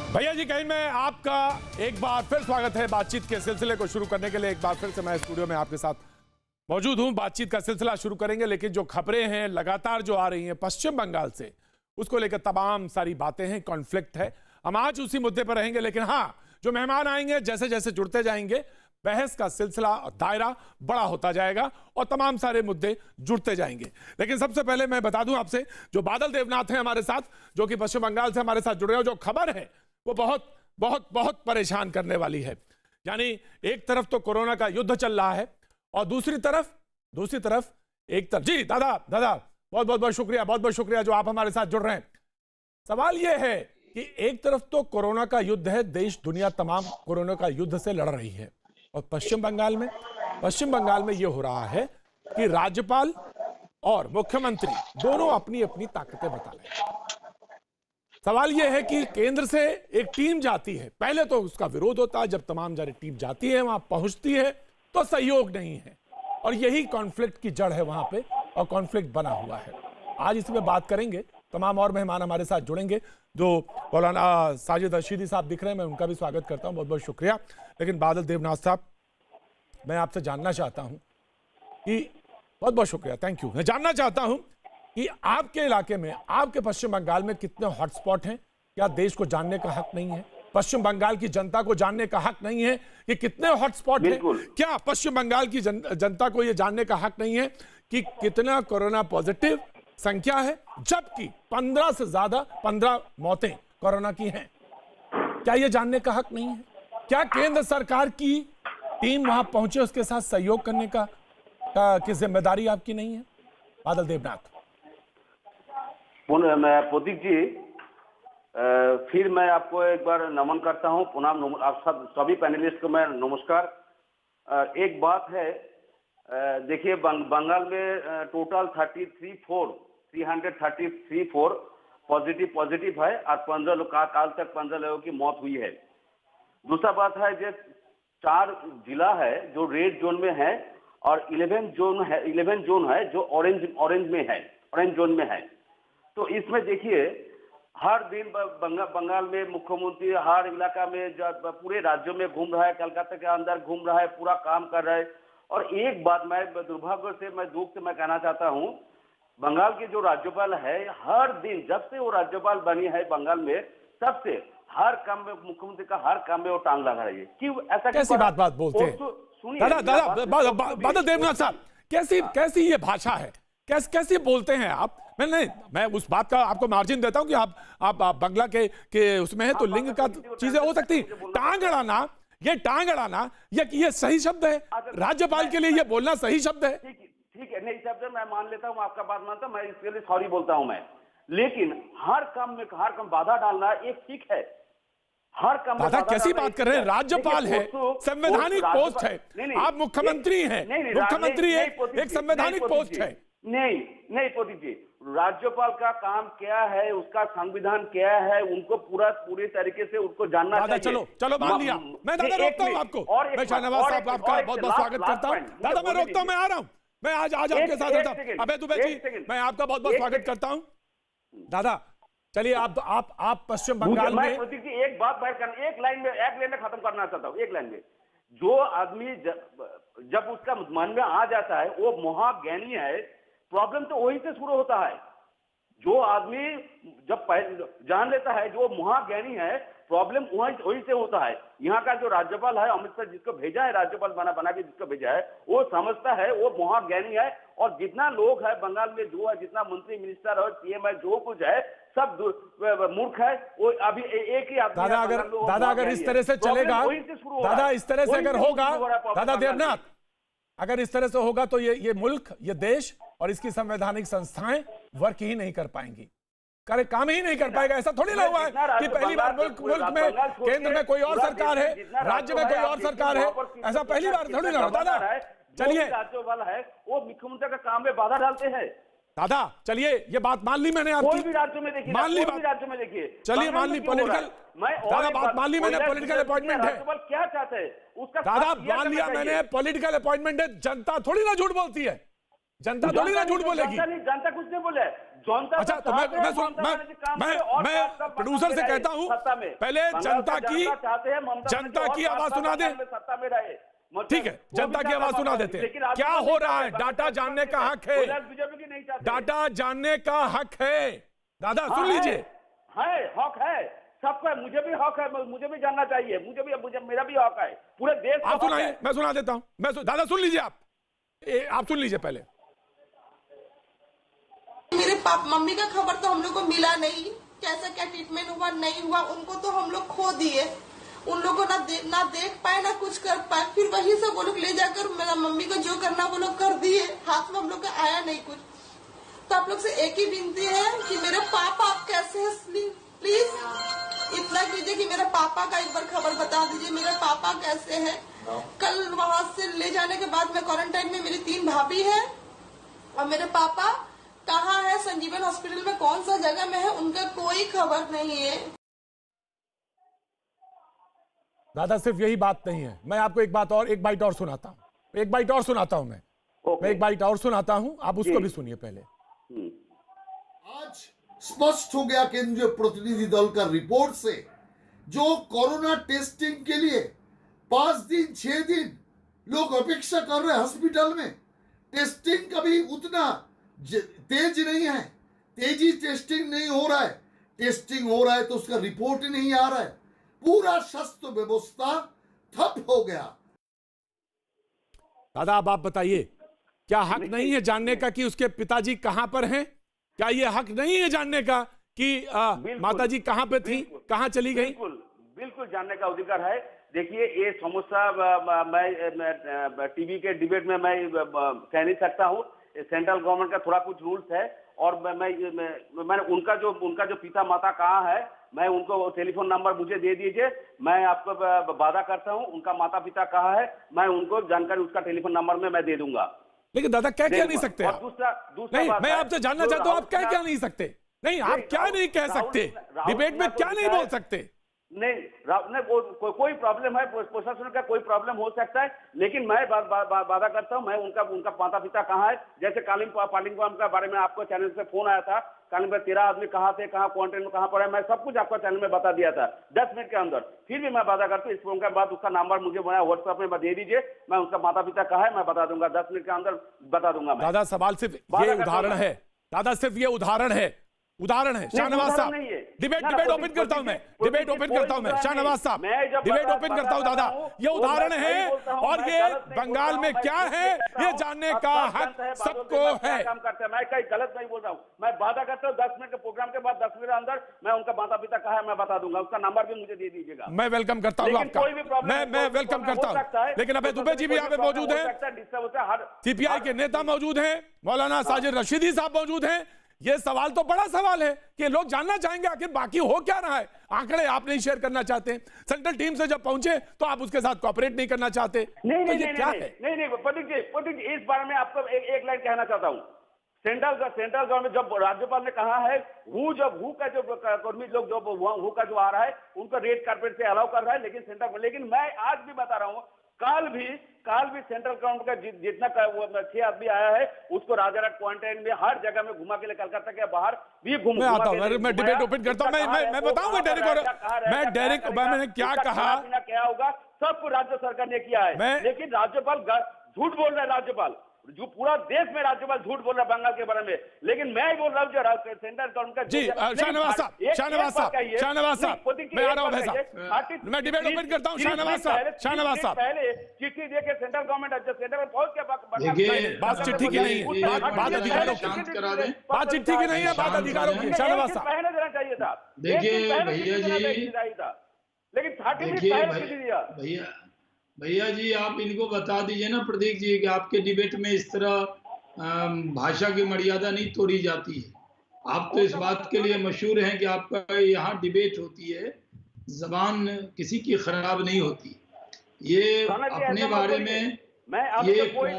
भैया जी कहीं मैं आपका एक बार फिर स्वागत है बातचीत के सिलसिले को शुरू करने के लिए। एक बार फिर से मैं स्टूडियो में आपके साथ मौजूद हूं। बातचीत का सिलसिला शुरू करेंगे, लेकिन जो खबरें हैं लगातार जो आ रही हैं पश्चिम बंगाल से, उसको लेकर तमाम सारी बातें हैं, कॉन्फ्लिक्ट है। हम आज उसी मुद्दे पर रहेंगे, लेकिन हाँ, जो मेहमान आएंगे जैसे जैसे जुड़ते जाएंगे बहस का सिलसिला और दायरा बड़ा होता जाएगा और तमाम सारे मुद्दे जुड़ते जाएंगे। लेकिन सबसे पहले मैं बता दूं आपसे, जो बादल देवनाथ हैं हमारे साथ, जो कि पश्चिम बंगाल से हमारे साथ जुड़े हैं, जो खबर है वो बहुत बहुत बहुत परेशान करने वाली है। यानी एक तरफ तो कोरोना का युद्ध चल रहा है और दूसरी तरफ जी दादा बहुत बहुत शुक्रिया जो आप हमारे साथ जुड़ रहे हैं। सवाल यह है कि एक तरफ तो कोरोना का युद्ध है, देश दुनिया तमाम कोरोना का युद्ध से लड़ रही है, और पश्चिम बंगाल में यह हो रहा है कि राज्यपाल और मुख्यमंत्री दोनों अपनी अपनी ताकतें बता रहे हैं। सवाल यह है कि केंद्र से एक टीम जाती है, पहले तो उसका विरोध होता है, जब तमाम सारी टीम जाती है वहां पहुंचती है तो सहयोग नहीं है, और यही कॉन्फ्लिक्ट की जड़ है वहां पे, और कॉन्फ्लिक्ट बना हुआ है। आज इसमें बात करेंगे, तमाम और मेहमान हमारे साथ जुड़ेंगे। जो मौलाना साजिद रशीदी साहब दिख रहे हैं, मैं उनका भी स्वागत करता हूं, बहुत बहुत शुक्रिया। लेकिन बादल देवनाथ साहब, मैं आपसे जानना चाहता हूं कि बहुत बहुत शुक्रिया, थैंक यू। मैं जानना चाहता हूं कि आपके इलाके में, आपके पश्चिम बंगाल में कितने हॉटस्पॉट हैं? क्या देश को जानने का हक नहीं है? पश्चिम बंगाल की जनता को जानने का हक नहीं है कि कितने हॉटस्पॉट हैं? क्या पश्चिम बंगाल की जनता को यह जानने का हक नहीं है कि कितना कोरोना पॉजिटिव संख्या है, जबकि 15 से ज्यादा 15 मौतें कोरोना की हैं? क्या यह जानने का हक नहीं है? क्या केंद्र सरकार की टीम वहां पहुंचे, उसके साथ सहयोग करने की जिम्मेदारी आपकी नहीं है? बादल देवनाथ। प्रतीक जी, फिर मैं आपको एक बार नमन करता हूं, पुनः आप सभी पैनलिस्ट को मैं नमस्कार। एक बात है, देखिए बंगाल में टोटल 334 पॉजिटिव है, और 15 लोग काल तक 15 लोगों की मौत हुई है। दूसरा बात है, जो 4 जिला है जो रेड जोन में है, और 11 जोन है जो ऑरेंज जोन में है। तो इसमें देखिए, हर दिन बंगाल में मुख्यमंत्री हर इलाका में, पूरे राज्यों में घूम रहा है, कलकत्ता के अंदर घूम रहा है, पूरा काम कर रहा है। और एक बात मैं दुर्भाग्य से, मैं दुख से मैं कहना चाहता हूं, बंगाल की जो राज्यपाल है, हर दिन जब से वो राज्यपाल बनी है बंगाल में, तब से हर काम में, मुख्यमंत्री का हर काम में वो टांग लगा रही है। क्यों ऐसा? कैसी बात बोलते हैं? बादल देवनाथ साहब, कैसी ये भाषा है? कैसे बोलते हैं आप? मैं उस बात का आपको मार्जिन देता हूं कि आप बंगला के उसमें है, तो लिंग का चीजें हो सकती। टांग अड़ाना ये सही शब्द है? राज्यपाल के लिए ये बोलना सही शब्द है? ठीक है, नहीं शब्द मैं मान लेता हूं, आपका बात मानता हूं, मैं इसके लिए सॉरी बोलता हूं मैं। लेकिन हर काम बाधा डालना एक ठीक है। हर काम बाधा कैसी बात कर रहे हैं? राज्यपाल है, संवैधानिक पोस्ट है, आप मुख्यमंत्री हैं, मुख्यमंत्री एक संवैधानिक पोस्ट है। नहीं प्रदीप जी, राज्यपाल का काम क्या है, उसका संविधान क्या है, उनको पूरे तरीके से उनको जानना चाहिए। चलो मान लिया। मैं दादा रोकता हूं आपको, मैं शाहनवाज साहब आपका बहुत बहुत स्वागत करता हूं। दादा मैं रोकता हूं, मैं आ रहा हूं, मैं आज आपके साथ रहता हूं। अबे दुबे जी, मैं आपका बहुत बहुत स्वागत करता हूं। दादा चलिए, आप पश्चिम बंगाल में, प्रतीक जी एक बात एक लाइन में खत्म करना चाहता हूँ। एक लाइन में, जो आदमी जब उसका मन में आ जाता है वो महाज्ञानी है, प्रॉब्लम तो वहीं से शुरू होता है। जो आदमी जब जान लेता है जो महाज्ञानी है, प्रॉब्लम वहीं से होता है। यहाँ का जो राज्यपाल है, अमित शाह जिसको भेजा है, राज्यपाल बना के जिसको भेजा है, वो समझता है, वो महाज्ञानी है। और जितना लोग है बंगाल में, जो है जितना मंत्री मिनिस्टर और सीएम है, जो कुछ है, सब मूर्ख है। वो अभी एक ही आदमी। दादा अगर इस तरह से चलेगा, दादा इस तरह से अगर होगा, दादा देवनाथ अगर इस तरह से होगा, तो ये मुल्क, ये देश और इसकी संवैधानिक संस्थाएं वर्क ही नहीं कर पाएंगी, काम ही नहीं कर पाएगा। ऐसा थोड़ी ना हुआ है कि पहली बार मुल्क में केंद्र में कोई और सरकार है, राज्य में कोई और सरकार है, ऐसा पहली बार थोड़ी ना। दादा चलिए, राज्यपाल है वो मुख्यमंत्री का काम में बाधा डालते हैं। दादा चलिए, ये बात मान ली मैंने आपकी, कोई भी राज्य में देखिए, मान ली कोई भी राज्य में देखिए, चलिए मान ली पॉलिटिकल, दादा बात मान ली मैंने, पॉलिटिकल अपॉइंटमेंट है। क्या चाहते हैं उसका, दादा मान लिया मैंने, पॉलिटिकल अपॉइंटमेंट है। जनता थोड़ी ना झूठ बोलती है, जनता थोड़ी ना झूठ बोलेगी। जनता कुछ नहीं बोले, अच्छा, तो मैं प्रोड्यूसर से कहता हूं, पहले जनता की आवाज सुना दे। सत्ता में रहे, ठीक है, जनता की आवाज सुना देते हैं। क्या हो रहा है? डाटा जानने का हक है, बीजेपी की नहीं चाहते। डाटा जानने का हक है। दादा सुन लीजिए, है हक है सबका, मुझे भी हक है, मुझे भी जानना चाहिए, मुझे मेरा भी हक है, पूरे देश आप सुनाइए, मैं सुना देता हूं। दादा सुन लीजिए, आप सुन लीजिए पहले। मेरे मम्मी का खबर तो हम लोग को मिला नहीं, कैसा क्या ट्रीटमेंट हुआ नहीं हुआ, उनको तो हम लोग खो दिए। उन लोगों को ना देख पाए ना कुछ कर पाए। फिर वही सब वो लोग ले जाकर मेरा मम्मी को जो करना वो लोग कर दिए, हाथ में हम लोग का आया नहीं कुछ। तो आप लोग से एक ही विनती है कि मेरे पापा आप कैसे हैं, प्लीज इतना कीजिए कि मेरे पापा का एक बार खबर बता दीजिए, मेरे पापा कैसे हैं। कल वहां से ले जाने के बाद मैं क्वारंटाइन में, मेरी 3 भाभी है और मेरे पापा कहाँ है, संजीवन हॉस्पिटल में कौन सा जगह में है, उनका कोई खबर नहीं है। दादा सिर्फ यही बात नहीं है, मैं आपको एक बाइट और सुनाता हूं, एक बाइट और सुनाता हूं। मैं एक बाइट और सुनाता हूं, आप उसको भी सुनिए पहले। आज स्पष्ट हो गया केंद्रीय प्रतिनिधि दल का रिपोर्ट से, जो कोरोना टेस्टिंग के लिए 5 दिन 6 दिन लोग अपेक्षा कर रहे हैं हॉस्पिटल में, टेस्टिंग कभी उतना तेज नहीं है, तेजी टेस्टिंग नहीं हो रहा है, टेस्टिंग हो रहा है तो उसका रिपोर्ट ही नहीं आ रहा है, पूरा स्वास्थ्य व्यवस्था ठप हो गया। दादा अब आप बताइए, क्या हक नहीं है जानने का कि उसके पिताजी कहां पर हैं? क्या ये हक नहीं है जानने का कि माताजी कहां पे थी, कहां चली गई? बिल्कुल जानने का अधिकार है। देखिए ये समस्या मैं टीवी के डिबेट में मैं कह नहीं सकता हूँ, सेंट्रल गवर्नमेंट का थोड़ा कुछ रूल्स है, और मैं उनका जो पिता माता कहाँ है, मैं उनको टेलीफोन नंबर मुझे दे दीजिए, मैं आपको वादा करता हूँ उनका माता पिता कहाँ है, मैं उनको जानकारी उसका टेलीफोन नंबर में मैं दे दूंगा। लेकिन दादा क्या नहीं सकते आप? दूसरा नहीं, मैं आपसे जानना चाहता हूँ, आप क्या नहीं सकते? नहीं, आप क्या नहीं कह सकते? डिबेट में क्या नहीं बोल सकते? नहीं, कोई प्रॉब्लम है, प्रशासन का कोई प्रॉब्लम हो सकता है, लेकिन मैं वादा करता हूं, मैं उनका माता पिता कहाँ है, जैसे कालिम पालिंगम का बारे में आपको चैनल से फोन आया था, कालिम में 13 आदमी कहाँ थे, कहाँ क्वारंटाइन में कहाँ पर है, मैं सब कुछ आपको चैनल में बता दिया था 10 मिनट के अंदर। फिर भी मैं वादा करता हूँ इस फोन के बाद उसका नंबर मुझे व्हाट्सएप में दे दीजिए, मैं उसका माता पिता कहाँ है मैं बता दूंगा, 10 मिनट के अंदर बता दूंगा। दादा सवाल सिर्फ ये उदाहरण है, दादा सिर्फ ये उदाहरण है शाहनवाज साहब, डिबेट ओपन करता हूं मैं, डिबेट ओपन करता हूं मैं, शाहनवाज साहब डिबेट ओपन करता हूं। दादा ये उदाहरण है, और ये बंगाल में क्या है ये जानने का हक सबको है। काम करते हैं, मैं कहीं गलत नहीं बोल रहा हूं, मैं वादा करता हूं 10 मिनट के प्रोग्राम के बाद 10 मिनट अंदर मैं उनका माता पिता कहा है मैं बता दूंगा, उसका नंबर भी मुझे दे दीजिएगा। मैं वेलकम करता हूँ आपका, मैं वेलकम करता हूँ, लेकिन अभय दुबे जी भी यहाँ पे मौजूद है, सीपीआई के नेता मौजूद हैं, मौलाना साजिद रशीदी साहब मौजूद हैं। ये सवाल तो बड़ा सवाल है कि लोग जानना चाहेंगे आखिर बाकी हो क्या रहा है। आंकड़े आप नहीं शेयर करना चाहते, सेंट्रल टीम से जब पहुंचे तो आप उसके साथ कोऑपरेट नहीं करना चाहते, तो ये क्या है? नहीं प्रदीप जी इस बारे में आपको एक लाइन कहना चाहता हूँ। सेंट्रल गवर्नमेंट जब राज्यपाल ने कहा है हु का जो कर्मी लोग जो हु का जो आ रहा है उनको रेड कार्पेट से अलाउ कर रहा है, लेकिन मैं आज भी बता रहा हूँ, काल भी सेंट्रल गवर्नमेंट का जितना 6 आदमी आया है उसको राजारहाट क्वारंटाइन में हर जगह में घुमा के लिए, कलकत्ता के बाहर भी घुमा मैं डिबेट ओपन करता हूं, मैं बताऊंगा डेरिक मैंने क्या कहा, क्या होगा सब कुछ राज्य सरकार ने किया है, लेकिन राज्यपाल झूठ बोल रहा है, राज्यपाल जो पूरा देश में राज्यपाल झूठ बोल रहा है बंगाल के बारे में, लेकिन मैं बोल रहा हूँ जो सेंट्रल गवर्नमेंट का जी शाहनवाज साहब मैं आ रहा हूँ भाई साहब, मैं डिबेट ओपन करता हूँ। शाहनवाज साहब पहले चिट्ठी देके सेंट्रल गवर्नमेंट सेंटर में पहुंच के बात चिट्ठी की नहीं है, बात अधिकारों की, बात चिट्ठी की नहीं है, बात अधिकारों की। शाहनवाज साहब पहले देना चाहिए था, देखिए भैया जी, लेकिन 30 मिनट पहले चिट्ठी दिया। भैया जी आप इनको बता दीजिए ना प्रदीप जी कि आपके डिबेट में इस तरह भाषा की मर्यादा नहीं तोड़ी जाती है। आप तो इस बात के लिए मशहूर हैं कि आपका यहाँ डिबेट होती है, जबान किसी की खराब नहीं होती। ये अपने बारे में ये कौन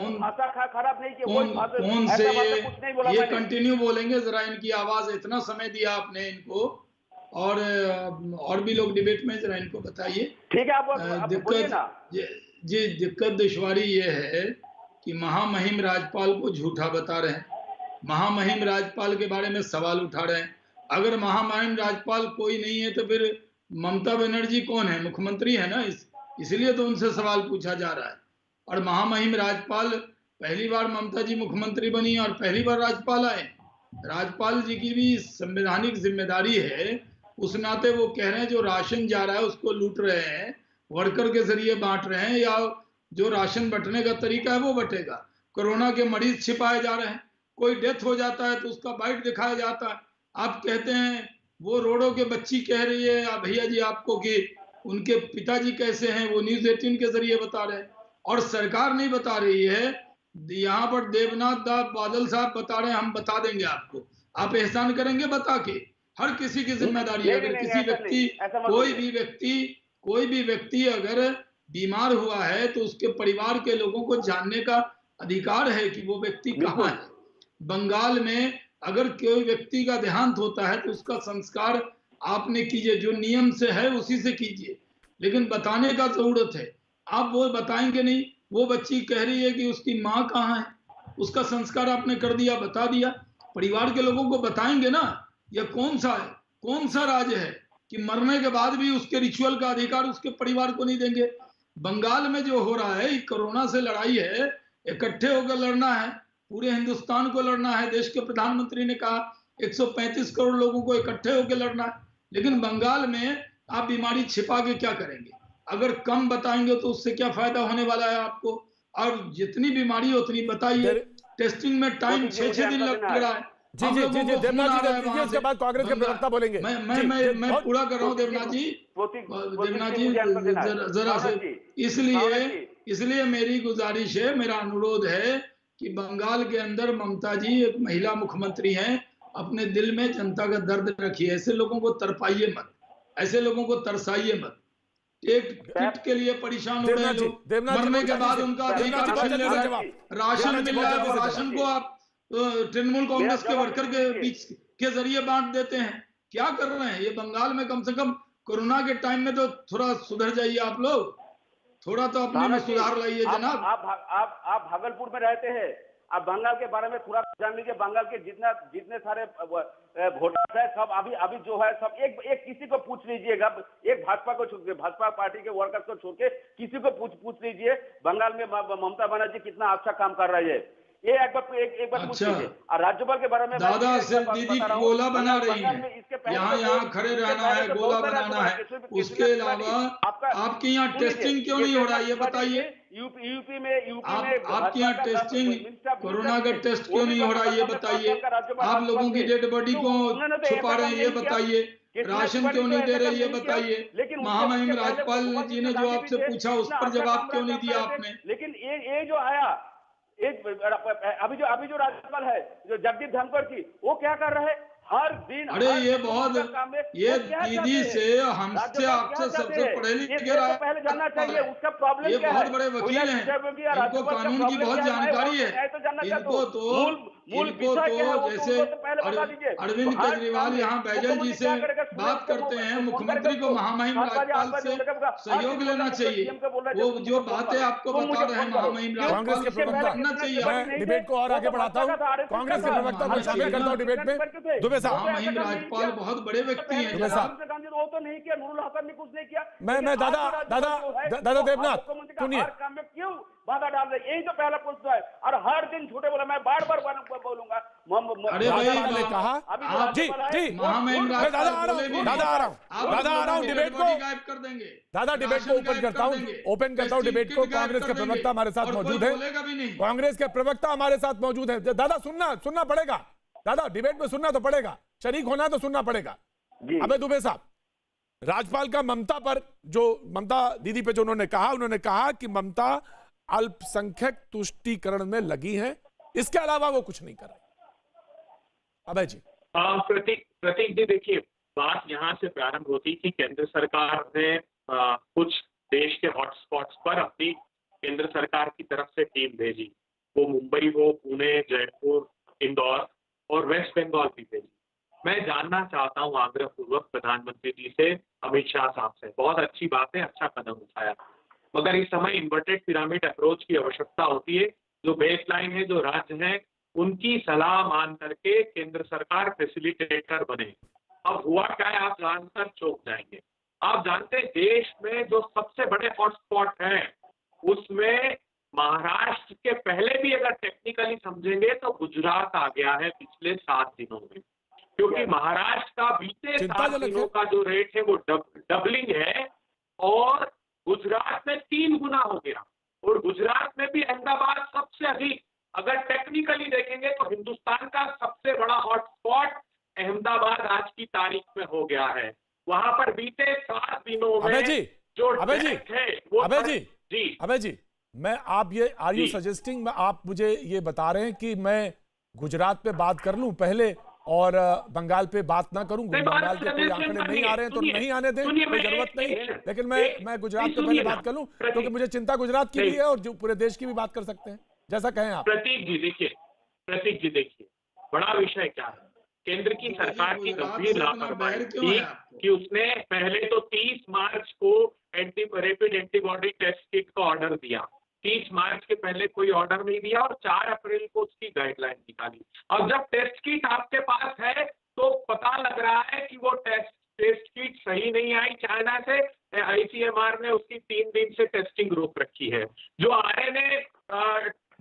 से ये कंटिन्यू बोलेंगे, जरा इनकी आवाज, इतना समय दिया आपने इनको, और भी लोग डिबेट में, जरा इनको बताइए। ठीक है आप दिक्कत दुश्वारी ये है कि महामहिम राज्यपाल को झूठा बता रहे हैं, महामहिम राज्यपाल के बारे में सवाल उठा रहे हैं। अगर महामहिम राज्यपाल कोई नहीं है तो फिर ममता बनर्जी कौन है? मुख्यमंत्री है ना, इसलिए तो उनसे सवाल पूछा जा रहा है। और महामहिम राज्यपाल, पहली बार ममता जी मुख्यमंत्री बनी और पहली बार राज्यपाल आए। राज्यपाल जी की भी संवैधानिक जिम्मेदारी है, उस नाते वो कह रहे हैं जो राशन जा रहा है उसको लूट रहे हैं, वर्कर के जरिए बांट रहे हैं, या जो राशन बंटने का तरीका है वो बटेगा। कोरोना के मरीज छिपाए जा रहे हैं, कोई डेथ हो जाता है तो उसका बाइट दिखाया जाता है। आप कहते हैं वो रोडों के बच्ची कह रही है भैया जी आपको कि उनके पिताजी कैसे हैं, वो न्यूज 18 के जरिए बता रहे हैं और सरकार नहीं बता रही है। यहाँ पर देवनाथ बादल साहब बता रहे हैं हम बता देंगे आपको, आप एहसान करेंगे बता के। हर किसी की जिम्मेदारी है। अगर किसी व्यक्ति कोई भी व्यक्ति अगर बीमार हुआ है तो उसके परिवार के लोगों को जानने का अधिकार है कि वो व्यक्ति कहाँ है। बंगाल में अगर कोई व्यक्ति का देहांत होता है तो उसका संस्कार आपने कीजिए, जो नियम से है उसी से कीजिए, लेकिन बताने का जरूरत है। आप वो बताएंगे नहीं। वो बच्ची कह रही है कि उसकी माँ कहाँ है, उसका संस्कार आपने कर दिया, बता दिया, परिवार के लोगों को बताएंगे ना। यह कौन सा राज्य है कि मरने के बाद भी उसके रिचुअल का अधिकार उसके परिवार को नहीं देंगे। बंगाल में जो हो रहा है कोरोना से लड़ाई है, इकट्ठे होकर लड़ना है, पूरे हिंदुस्तान को लड़ना है। देश के प्रधानमंत्री ने कहा 135 करोड़ लोगों को इकट्ठे होकर लड़ना है, लेकिन बंगाल में आप बीमारी छिपा के क्या करेंगे? अगर कम बताएंगे तो उससे क्या फायदा होने वाला है आपको? और जितनी बीमारी उतनी बताइए। टेस्टिंग में टाइम 6-6 दिन लग रहा है। जी देवनाथ जी, इसके बाद कांग्रेस के प्रवक्ता बोलेंगे। मैं पूरा कर रहा हूँ देवनाथ जी जरा से। इसलिए मेरी गुजारिश है, मेरा अनुरोध है कि बंगाल के अंदर ममता जी एक महिला मुख्यमंत्री हैं, अपने दिल में जनता का दर्द रखिए। ऐसे लोगों को तरपाइए मत, ऐसे लोगों को तरसाइए मत। एक किट के लिए परेशान हो रहे हैं लोग, मरने के बाद उनका अधिकार छीन ले रहा है। राशन मिल रहा है तो राशन को आप तृणमूल कांग्रेस के वर्कर के बीच के जरिए बांट देते हैं। क्या कर रहे हैं ये बंगाल में? कम से कम कोरोना के टाइम में तो थोड़ा सुधर जाइए आप लोग, थोड़ा तो अपने में सुधार लाइए जनाब। आप भागलपुर में रहते हैं, आप बंगाल के बारे में थोड़ा जान लीजिए। बंगाल के जितने सारे वोटर्स है सब अभी जो है सब एक किसी को पूछ लीजिएगा, एक भाजपा को छोड़ के, भाजपा पार्टी के वर्कर्स को छोड़ के किसी को पूछ लीजिए बंगाल में ममता बनर्जी कितना अच्छा काम कर रही है। ये एक बार पूछ लीजिए। और राज्यपाल के बारे में दादा सिर्फ दीदी गोला बना रही है, यहाँ खड़े रहना है, गोला बनाना है। उसके अलावा आपके यहाँ टेस्टिंग क्यों नहीं हो रहा है ये बताइए। यूपी में आपके यहाँ टेस्टिंग, कोरोना का टेस्ट क्यों नहीं हो रहा है ये बताइए। आप लोगों की डेड बॉडी को छुपा रहे हैं ये बताइए। राशन क्यों नहीं दे रहे ये बताइए। महामहिम राज्यपाल जी ने जो आपसे पूछा उस पर जवाब क्यों नहीं दिया आपने। लेकिन ये जो आया अभी जो राज्यपाल है जो जगदीप धनखड़ की, वो क्या कर रहे हैं हर दिन? अरे ये दीदी से हमसे आपसे सबसे पढ़े लिखे रहा है, पहले जानना चाहिए उसका प्रॉब्लम क्या है। बहुत बड़े वकील हैं, इनको कानून की बहुत जानकारी है। इनको तो जैसे अरविंद केजरीवाल यहाँ बैजल जी से बात करते हैं, मुख्यमंत्री को महामहिम राज्यपाल से सहयोग लेना चाहिए। वो जो बातें आपको बता रहे हैं महामहिम कांग्रेस के प्रवक्ता, मैं डिबेट को और आगे बढ़ाता हूँ, कांग्रेस के प्रवक्ता को शामिल करता हूँ डिबेट में। दुबे साहब, महामहिम राज्यपाल बहुत बड़े व्यक्ति हैं। दुबे साहब, वो तो नहीं किया, नूरुल हसन ने कुछ नहीं किया। मैं दादा देवनाथ सुनिए, क्यों बाधा डाल रहे? यही तो पहला प्रश्न है। और हर दिन झूठे बोला, मैं बार बार बोलूंगा। अरे भाई ने कहा जी महामहिम दादा आ रहा हूँ डिबेट को गायब कर देंगे। दादा डिबेट को ओपन करता हूँ डिबेट को। कांग्रेस के प्रवक्ता हमारे साथ मौजूद है, कांग्रेस के प्रवक्ता हमारे साथ मौजूद है। दादा सुनना पड़ेगा, दादा डिबेट में सुनना तो पड़ेगा, शरीक होना तो सुनना पड़ेगा। अबे दुबे साहब, राज्यपाल का ममता दीदी पे जो उन्होंने कहा कि ममता अल्पसंख्यक तुष्टीकरण में लगी हैं, इसके अलावा वो कुछ नहीं कर रही। अभय जी। प्रतीक जी, देखिए बात यहाँ से प्रारंभ होती कि केंद्र सरकार ने कुछ देश के हॉटस्पॉट्स पर अपनी केंद्र सरकार की तरफ से टीम भेजी। वो मुंबई हो, पुणे, जयपुर, इंदौर और वेस्ट बंगाल भी भेजी। मैं जानना चाहता हूँ आग्रहपूर्वक प्रधानमंत्री जी से, अमित शाह साहब से, बहुत अच्छी बात है, अच्छा कदम उठाया, मगर इस समय इन्वर्टेड पिरामिड अप्रोच की आवश्यकता होती है। जो बेस लाइन है, जो राज्य है, उनकी सलाह मान करके केंद्र सरकार फैसिलिटेटर बने। अब हुआ क्या है, आप जानकर चौंक जाएंगे। आप जानते हैं देश में जो सबसे बड़े हॉटस्पॉट हैं उसमें महाराष्ट्र के पहले भी अगर टेक्निकली समझेंगे तो गुजरात आ गया है पिछले 7 दिनों में, क्योंकि महाराष्ट्र का बीते 7 चिंताजनक दिनों है। का जो रेट है वो डबलिंग है और गुजरात में 3 गुना हो गया। और गुजरात में भी अहमदाबाद सबसे अधिक, अगर टेक्निकली देखेंगे तो हिंदुस्तान का सबसे बड़ा हॉटस्पॉट अहमदाबाद आज की तारीख में हो गया है। वहां पर बीते 7 दिनों में अभय जी, जो अभय जी, डेथ है वो अभय जी, जी अभय जी, मैं आप ये आर यू जी। सजेस्टिंग, आप मुझे ये बता रहे हैं कि मैं गुजरात पे बात कर लूं पहले और बंगाल पे बात ना करूं? नहीं, बंगाल के कोई सजेशन आंकड़े नहीं करनी आ है। रहे हैं तो सुनिए, नहीं आने दें, सुनिए, कोई मैं जरूरत एक- नहीं। एक- लेकिन मैं गुजरात नहीं, पे पहले सुनिए बात ना, कर लूं प्रतीक- क्योंकि मुझे चिंता गुजरात की भी नहीं। है और जो पूरे देश की भी बात कर सकते हैं, जैसा कहें आप। प्रतीक जी देखिए, बड़ा विषय क्या है, केंद्र की सरकार की गुजरात गंभीर से इतना लापरवाही बैर क्यों है थी आपको? कि उसने पहले तो 30 मार्च को रैपिड एंटीबॉडी टेस्ट किट का ऑर्डर दिया। 30 मार्च के पहले कोई ऑर्डर नहीं दिया और 4 अप्रैल को उसकी गाइडलाइन निकाली। और जब टेस्ट किट आपके पास है तो पता लग रहा है कि वो टेस्ट किट सही नहीं आई चाइना से, आईसीएमआर ने उसकी 3 दिन से टेस्टिंग रोक रखी है। जो आरएनए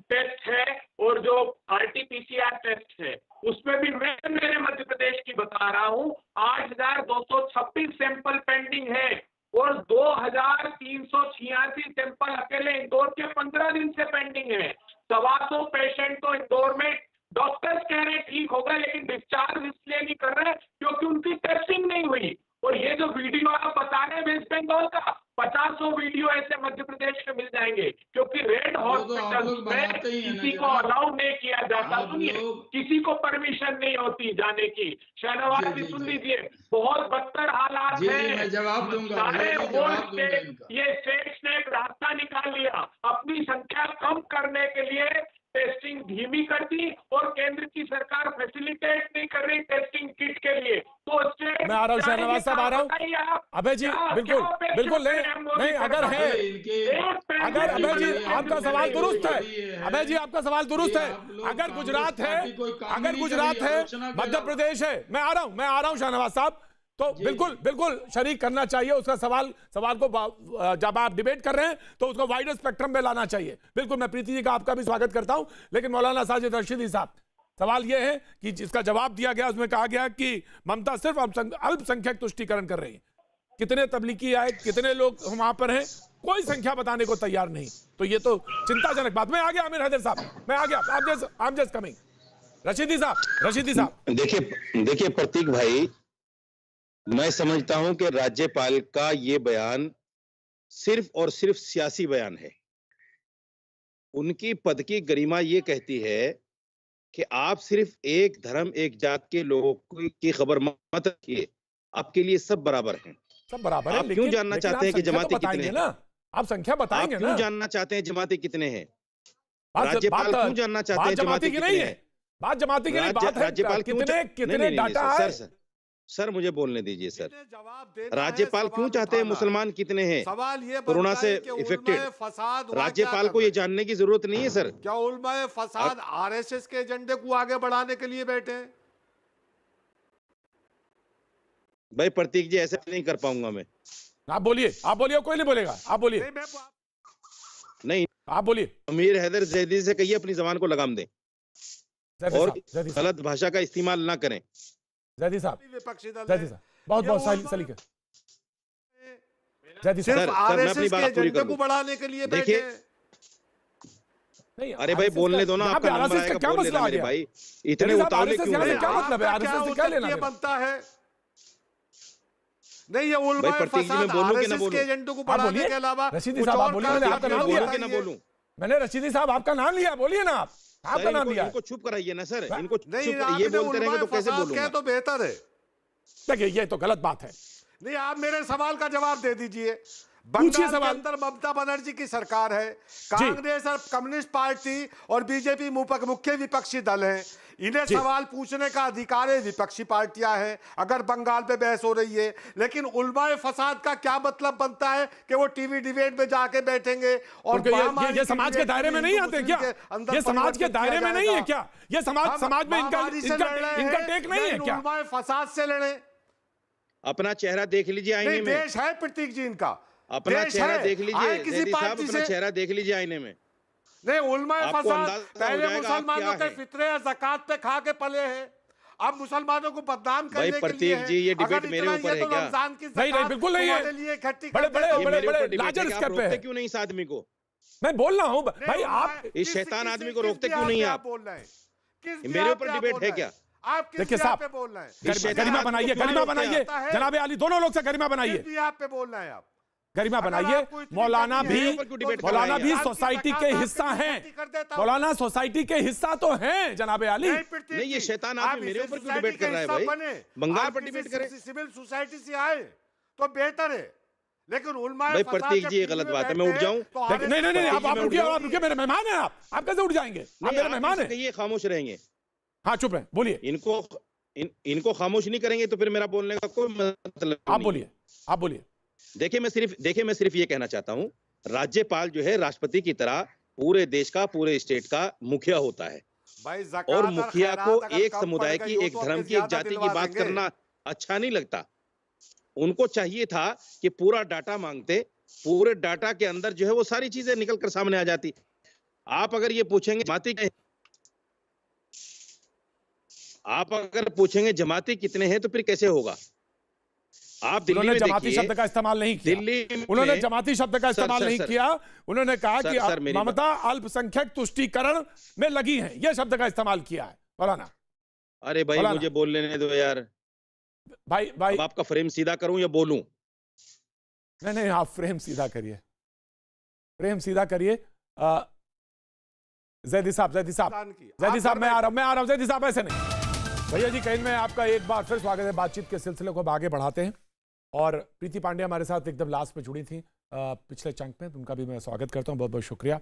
टेस्ट है और जो आरटीपीसीआर टेस्ट है उसमें भी मैं मेरे मध्य प्रदेश की बता रहा हूँ 8,226 सैंपल पेंडिंग है और 2,386 सैंपल अकेले इंदौर के 15 दिन से पेंडिंग है। 250 पेशेंट तो इंदौर में डॉक्टर्स कह रहे हैं ठीक हो गए, लेकिन डिस्चार्ज इसलिए नहीं कर रहे क्योंकि उनकी टेस्टिंग नहीं हुई। और ये जो वीडियो आप बता रहे हैं वेस्ट बंगाल का, 50 वीडियो ऐसे मध्य प्रदेश में मिल जाएंगे, क्योंकि रेड वो तो आप हॉस्पिटल लोग में बनाते ही हैं ना किसी को जनाब। अलाउ नहीं किया जाता। आप सुनिए, लोग- किसी को परमिशन नहीं होती जाने की। शाहनवाज जी, जी जी, सुन जी। लीजिए, बहुत बदतर हालात जी, जी, हैं। मैं जवाब दूंगा, सारे भैया जी, बोर्ड जवाब दूंगा से इनका। ये स्टेट्स ने एक रास्ता निकाल लिया, अपनी संख्या कम करने के लिए टेस्टिंग धीमी कर दी और केंद्र की सरकार फैसिलिटेट नहीं कर रही टेस्टिंग किट के लिए। तो मैं आ रहा हूँ शाहनवाज साहब, आ रहा हूँ। अभय जी, बिल्कुल बिल्कुल नहीं, अगर है, अगर अभय जी आपका सवाल दुरुस्त है, अभय जी आपका सवाल दुरुस्त है। अगर गुजरात है, अगर गुजरात है, मध्य प्रदेश है, मैं आ रहा हूं शाहनवाज साहब, तो बिल्कुल शरीक करना चाहिए उसका सवाल को जब आप डिबेट कर रहे हैं तो उसको वाइडर स्पेक्ट्रम में लाना चाहिए। बिल्कुल, मैं प्रीति जी का आपका भी स्वागत करता हूं। लेकिन मौलाना साजिद रशीदी साहब, सवाल यह है कि जिसका जवाब दिया गया उसमें कहा गया कि ममता सिर्फ अल्पसंख्यक तुष्टिकरण कर रही है। कितने तबलीगी आए, कितने लोग वहां पर हैं, कोई संख्या बताने को तैयार नहीं। तो ये तो चिंताजनक बात। मैं आ गया आमिर हैदर साहब, मैं आ गया, आप जस्ट कमिंग। रशीदी साहब देखिए प्रतीक भाई, मैं समझता हूं कि राज्यपाल का ये बयान सिर्फ और सिर्फ सियासी बयान है। उनकी पद की गरिमा ये कहती है कि आप सिर्फ एक धर्म एक जात के लोगों की खबर मत रखिए, आपके लिए सब बराबर हैं। सब बराबर है। आप क्यों जानना चाहते हैं कि जमाती कितने हैं? ना आप संख्या आप बताएंगे ना। क्यों जानना चाहते हैं जमाती कितने हैं? बात राज्यपाल क्यों जानना चाहते हैं जमाती की नहीं है, बात जमाती की नहीं, बात है राज्यपाल क्यों कितने डाटा है। सर मुझे बोलने दीजिए सर। जवाब देना है, राज्यपाल क्यों सवाल चाहते हैं उठाना। मुसलमान कितने हैं सवाल ये कोरोना बनता से है कि उल्माए इफेक्टेड? फसाद वहाँ राज्यपाल क्या को ये कर रहे जानने की जरूरत नहीं है सर। हैं? क्या उल्माए फसाद आरएसएस के एजेंडे को आगे बढ़ाने के लिए बैठे हैं? भाई प्रतीक जी ऐसे नहीं कर पाऊंगा मैं। आप बोलिए, कोई नहीं बोलेगा, आप बोलिए, नहीं, नहीं, आप बोलिए। अमीर हैदर जैदी से कहिए अपनी जबान को लगाम दें जैदी और साहब, गलत भाषा का इस्तेमाल ना करें। जैदी साहब, विपक्षी दल जैदी है। साहब, बहुत ये बहुत उल्मा- सलीके। जैदी सिर्फ साहब, सर, मैं अपनी आरएसएस के बात पूरी एजेंडे कर को दूं। बढ़ाने के लिए बैठे देखिए, हैं। नहीं, अरे भाई RSS बोलने दो ना, यहाँ आपका पे नंबर RSS आएगा, का क्या बोल मसला लेना आ मेरे गया? भाई। जैदी इतने साहब, उतावले RSS क्यों यहाँ हैं? से क्या आपका मतलब है? RSS से क्या लेना औचित्य देना? बनता है? नहीं, ये भाई उल्माए प्रतीक जी, मैं फसाद बोलूं कि ना आरएसएस के बोलूं? एजेंडे को आप बढ़ाने बोलिए। के अलावा रशीदी कुछ साहब, आप और बोलिए, काम मैंने आपका करने नाम को लिया। बोलूं कि ना बताइए। बोलूं? मैंने रशीदी साहब आपका नाम लिया, बोलिए ना आपका सर, नाम लिया है। इनको चुप कराइए ना सर। इनको नहीं, चुप, ये आपने बोलते रहेंगे तो उल्माए कैसे फसाद बोलूंगा? कहे तो बेहतर है। देखिए, ये तो गलत बात है। नहीं, आप मेरे सवाल का जवाब दे दीजिए। पूछिए बंगाल के सवाल। अंदर ममता बनर्जी की सरकार है, कांग्रेस और कम्युनिस्ट पार्टी और बीजेपी मुख्य विपक्षी दल हैं। इन्हें सवाल पूछने का अधिकार है, विपक्षी पार्टियां हैं। अगर बंगाल पे बहस हो रही है, लेकिन उलमाए फसाद का क्या मतलब बनता है कि वो टीवी डिबेट में जाके बैठेंगे और ये समाज के दायरे में नहीं आते क्या? ये समाज के दायरे में नहीं है क्या? ये समाज में इनका टेक नहीं है क्या? उलमाए फसाद से लड़े। अपना चेहरा देख लीजिए आईने में। देश है प्रतीक जी इनका, अपना चेहरा देख लीजिए किसी जैदी साहब, पार्टी अपना से चेहरा देख लीजिए आईने में। नहीं, उलमाए आपको फसाद अंदाजा हो पहले जाएगा आप मुसलमानों क्या के है। फितरे या ज़कात पे खा के पले हैं, अब मुसलमानों को बदनाम करने के लिए प्रतीक जी, ये डिबेट अगर मेरे इतना ऊपर ये है तो क्या? रमजान की नहीं, ज़कात बिल्कुल नहीं है। तुम्हारे लिए इकट्ठी बड़े- कर देता हूं। ये मेरे ऊपर बड़े डिबेट है लाजर कि आप स्तर पे रोकते है। क्यों नहीं इस आदमी को? मैं बोल रहा हूं भाई, नहीं, आप इस शैतान आदमी को रोकते क्यों नहीं आप? बोल रहे हैं? किस मेरे बिहार ऊपर पे आप डिबेट बोल है रहे हैं? क्या? आप किस देखिए बिहार साहब, पे बोल रहे हैं? इस शैतान गरिमा आदमी बनाइए, को गरिमा क्यों बनाइए रोकते हैं? जनाब अली, दोनों लोग से गरिमा बनाइए, किस बिहार पे बोल रहे हैं आप? गरिमा अगर बनाइए। आपको इतनी मौलाना करनी है, भी ऊपर क्यों डिबेट कर मौलाना रहे भी हैं? सोसाइटी के हिस्सा हैं। मौलाना सोसाइटी के हिस्सा तो हैं जनाब अली। नहीं, ये शैतान आदमी मेरे ऊपर क्यों डिबेट कर रहा है भाई? बंगाल पर डिबेट करे। सिविल सोसाइटी से आए तो बेहतर है, लेकिन उलमाए भाई, फसाद प्रतीक जब जी, ये टीवी गलत में बात है, बैठते मैं उठ हैं, जाऊं? तो नहीं नहीं नहीं, आप मैं रुकिए, उठ आप रुकिए, मेरे मेहमान हैं आप कैसे उठ जाएंगे? आप मेरे मेहमान हैं। ये खामोश रहेंगे। हाँ चुप रहे, बोलिए, इनको खामोश नहीं करेंगे तो फिर मेरा बोलने का कोई मतलब आप नहीं। बोलिए, आप बोलिए। देखिए मैं सिर्फ ये कहना चाहता हूँ, राज्यपाल जो है राष्ट्रपति की तरह पूरे देश का, पूरे स्टेट का मुखिया होता है। भाई और मुखिया को खैरात अगर एक कम समुदाय पड़ की, गई हो एक तो धर्म अपने की, एक ज्यादा जाति की दिलवा बात देंगे। करना अच्छा नहीं लगता। उनको चाहिए था कि पूरा डाटा मांगते, पूरे डाटा के अंदर जो है वो सारी चीजें निकल कर सामने आ जाती। आप अगर ये पूछेंगे जमाती कितने हैं तो फिर कैसे होगा? आप दिल्ली उन्होंने में जमाती देखिए, शब्द का इस्तेमाल नहीं किया। दिल्ली में उन्होंने जमाती शब्द का इस्तेमाल नहीं किया। उन्होंने कहा कि सर, मेरी ममता अल्पसंख्यक तुष्टीकरण में लगी है, यह शब्द का इस्तेमाल किया है मौलाना। अरे भाई, मौलाना। मुझे बोल लेने दो यार। भाई अब आपका फ्रेम सीधा करूं या बोलूं? नहीं, आप फ्रेम सीधा करिए, फ्रेम सीधा करिए। जैदी साहब मैं आ रहा हूं। जैदी साहब ऐसे नहीं भैया जी, कहीं में आपका एक बार फिर स्वागत है। बातचीत के सिलसिले को अब आगे बढ़ाते हैं और प्रीति पांडे हमारे साथ एकदम लास्ट में जुड़ी थी पिछले चंक में, तो उनका भी मैं स्वागत करता हूं, बहुत बहुत शुक्रिया।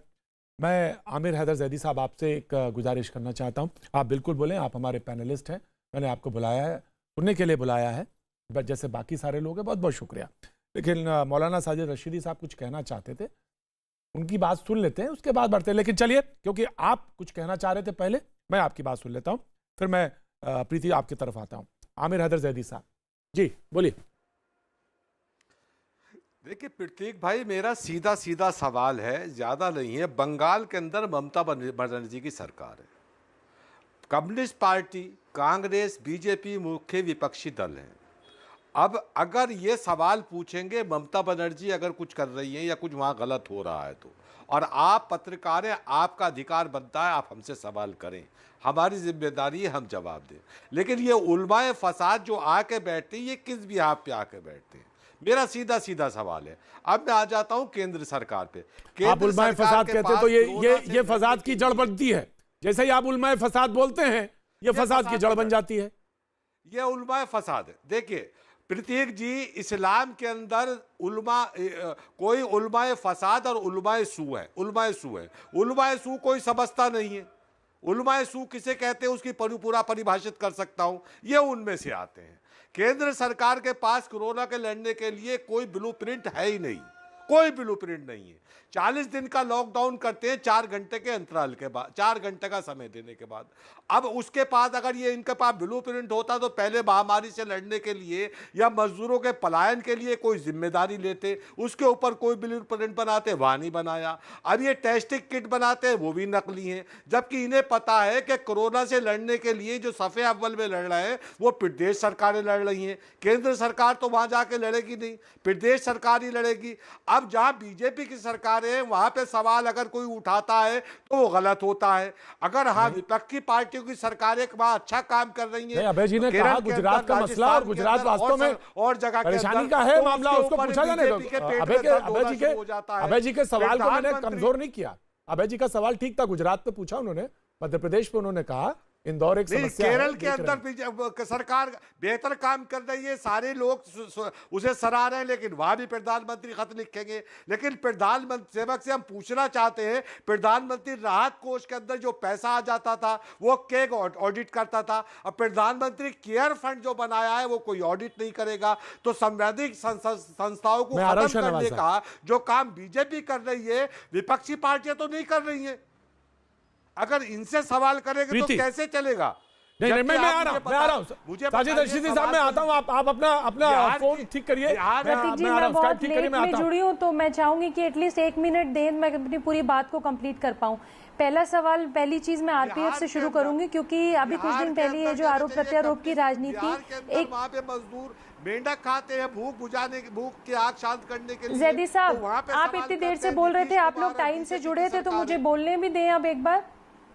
मैं आमिर हैदर जैदी साहब आपसे एक गुजारिश करना चाहता हूं, आप बिल्कुल बोलें, आप हमारे पैनलिस्ट हैं, मैंने आपको बुलाया है, सुनने के लिए बुलाया है, बट जैसे बाकी सारे लोग हैं, बहुत बहुत शुक्रिया। लेकिन मौलाना साजिद रशीदी साहब कुछ कहना चाहते थे, उनकी बात सुन लेते हैं, उसके बाद बढ़ते हैं। लेकिन चलिए, क्योंकि आप कुछ कहना चाह रहे थे पहले, मैं आपकी बात सुन लेता हूं, फिर मैं प्रीति आपकी तरफ आता हूं। आमिर हैदर जैदी साहब जी बोलिए। देखिए प्रतीक भाई, मेरा सीधा सीधा सवाल है, ज्यादा नहीं है। बंगाल के अंदर ममता बनर्जी की सरकार है, कम्युनिस्ट पार्टी, कांग्रेस, बीजेपी मुख्य विपक्षी दल हैं। अब अगर ये सवाल पूछेंगे ममता बनर्जी अगर कुछ कर रही है या कुछ वहाँ गलत हो रहा है तो, और आप पत्रकार हैं, आपका अधिकार बनता है आप हमसे सवाल करें, हमारी जिम्मेदारी है हम जवाब दें। लेकिन ये उलमाए फसाद जो आके बैठते हैं, ये किस बिहार पे आके बैठते हैं? मेरा सीधा सीधा सवाल है। अब मैं आ जाता हूँ केंद्र सरकार पे। आप उलमाए फसाद कहते हैं तो ये फसाद की जड़ बनती है। जैसे ही आप उलमाए फसाद बोलते हैं, ये फसाद की जड़ बन जाती है। ये उलमाए फसाद है। देखिए प्रतीक जी, इस्लाम के अंदर कोई उलमाए फसाद और उलमाए सू है। उलमाए सू कोई समझता नहीं है। उलमाए सू किसे कहते हैं उसकी पूरा परिभाषित कर सकता हूं, ये उनमें से आते हैं। केंद्र सरकार के पास कोरोना के लड़ने के लिए कोई ब्लूप्रिंट है ही नहीं, कोई ब्लूप्रिंट नहीं है। 40 दिन का लॉकडाउन करते हैं 4 घंटे के अंतराल के बाद, 4 घंटे का समय देने के बाद। अब उसके बाद अगर ये इनके पास ब्लूप्रिंट होता तो पहले महामारी से लड़ने के लिए या मजदूरों के पलायन के लिए कोई जिम्मेदारी लेते, उसके ऊपर कोई ब्लूप्रिंट बनाते, वहाँ नहीं बनाया। अब ये टेस्टिंग किट बनाते हैं, वो भी नकली हैं, जबकि इन्हें पता है कि कोरोना से लड़ने के लिए जो सफ़े अव्वल में लड़ रहे हैं वो प्रदेश सरकारें लड़ रही हैं। केंद्र सरकार तो वहाँ जाके लड़ेगी नहीं, प्रदेश सरकार ही लड़ेगी। अब जहाँ बीजेपी की सरकार है, वहां पे सवाल अगर कोई उठाता है तो वो गलत होता है। अगर हाँ विपक्षी पार्टियों की सरकारें वहां अच्छा काम कर रही हैं, अभय जी ने कहा गुजरात का मसला, और गुजरात वास्तव में और जगह परेशानी का है मामला, उसको पूछा जाने दो। अभय जी के सवाल को मैंने कमजोर नहीं किया। अभय जी का सवाल ठीक था, गुजरात पे पूछा उन्होंने, मध्य प्रदेश पे उन्होंने कहा इंदौर एक नहीं, समस्या है, केरल के देख रहे अंदर हैं। भी सरकार बेहतर काम कर रही है, सारे लोग उसे सराह रहे हैं, लेकिन वहां भी प्रधानमंत्री खत लिखेंगे। लेकिन प्रधानमंत्री सेवक से हम पूछना चाहते हैं, प्रधानमंत्री राहत कोष के अंदर जो पैसा आ जाता था वो केग ऑडिट करता था, और प्रधानमंत्री केयर फंड जो बनाया है वो कोई ऑडिट नहीं करेगा। तो संवैधानिक संस्थाओं को मैं आ रहा हूं खत्म शहनवाज करने का जो काम बीजेपी कर रही है, विपक्षी पार्टियां तो नहीं कर रही है। अगर इनसे सवाल करेंगे तो कैसे चलेगा? नहीं, जबकि मैं आप आ रहा मुझे हूं, मैं आ रहा हूं। मुझे साजिद रशीदी साहब, मैं आता हूं, आप अपना बिहार फोन की- ठीक करिए। बिहार- प्रतीक जी, मैं आ रहा मैं हूं, बहुत स्काइप ठीक करिए, लेट मैं में आता हूं। जुड़ी हूँ, तो मैं चाहूंगी कि एटलीस्ट 1 मिनट दें, मैं अपनी पूरी बात को कंप्लीट कर पाऊं। पहला सवाल, पहली चीज मैं आरपीएफ से शुरू करूंगी, क्योंकि अभी कुछ दिन पहले ये जो आरोप प्रत्यारोप की राजनीति, एक वहाँ पे मजदूर मेंढक खाते हैं भूख बुझाने की, भूख की आग शांत करने के लिए। जैदी साहब, तो वहाँ पे आप सवाल इतनी देर करते से हैं बोल रहे थे, नीतीश आप कुमार लोग टाइम से बीजेपी जुड़े की थे, तो मुझे सरकार है। बोलने भी दें अब एक बार।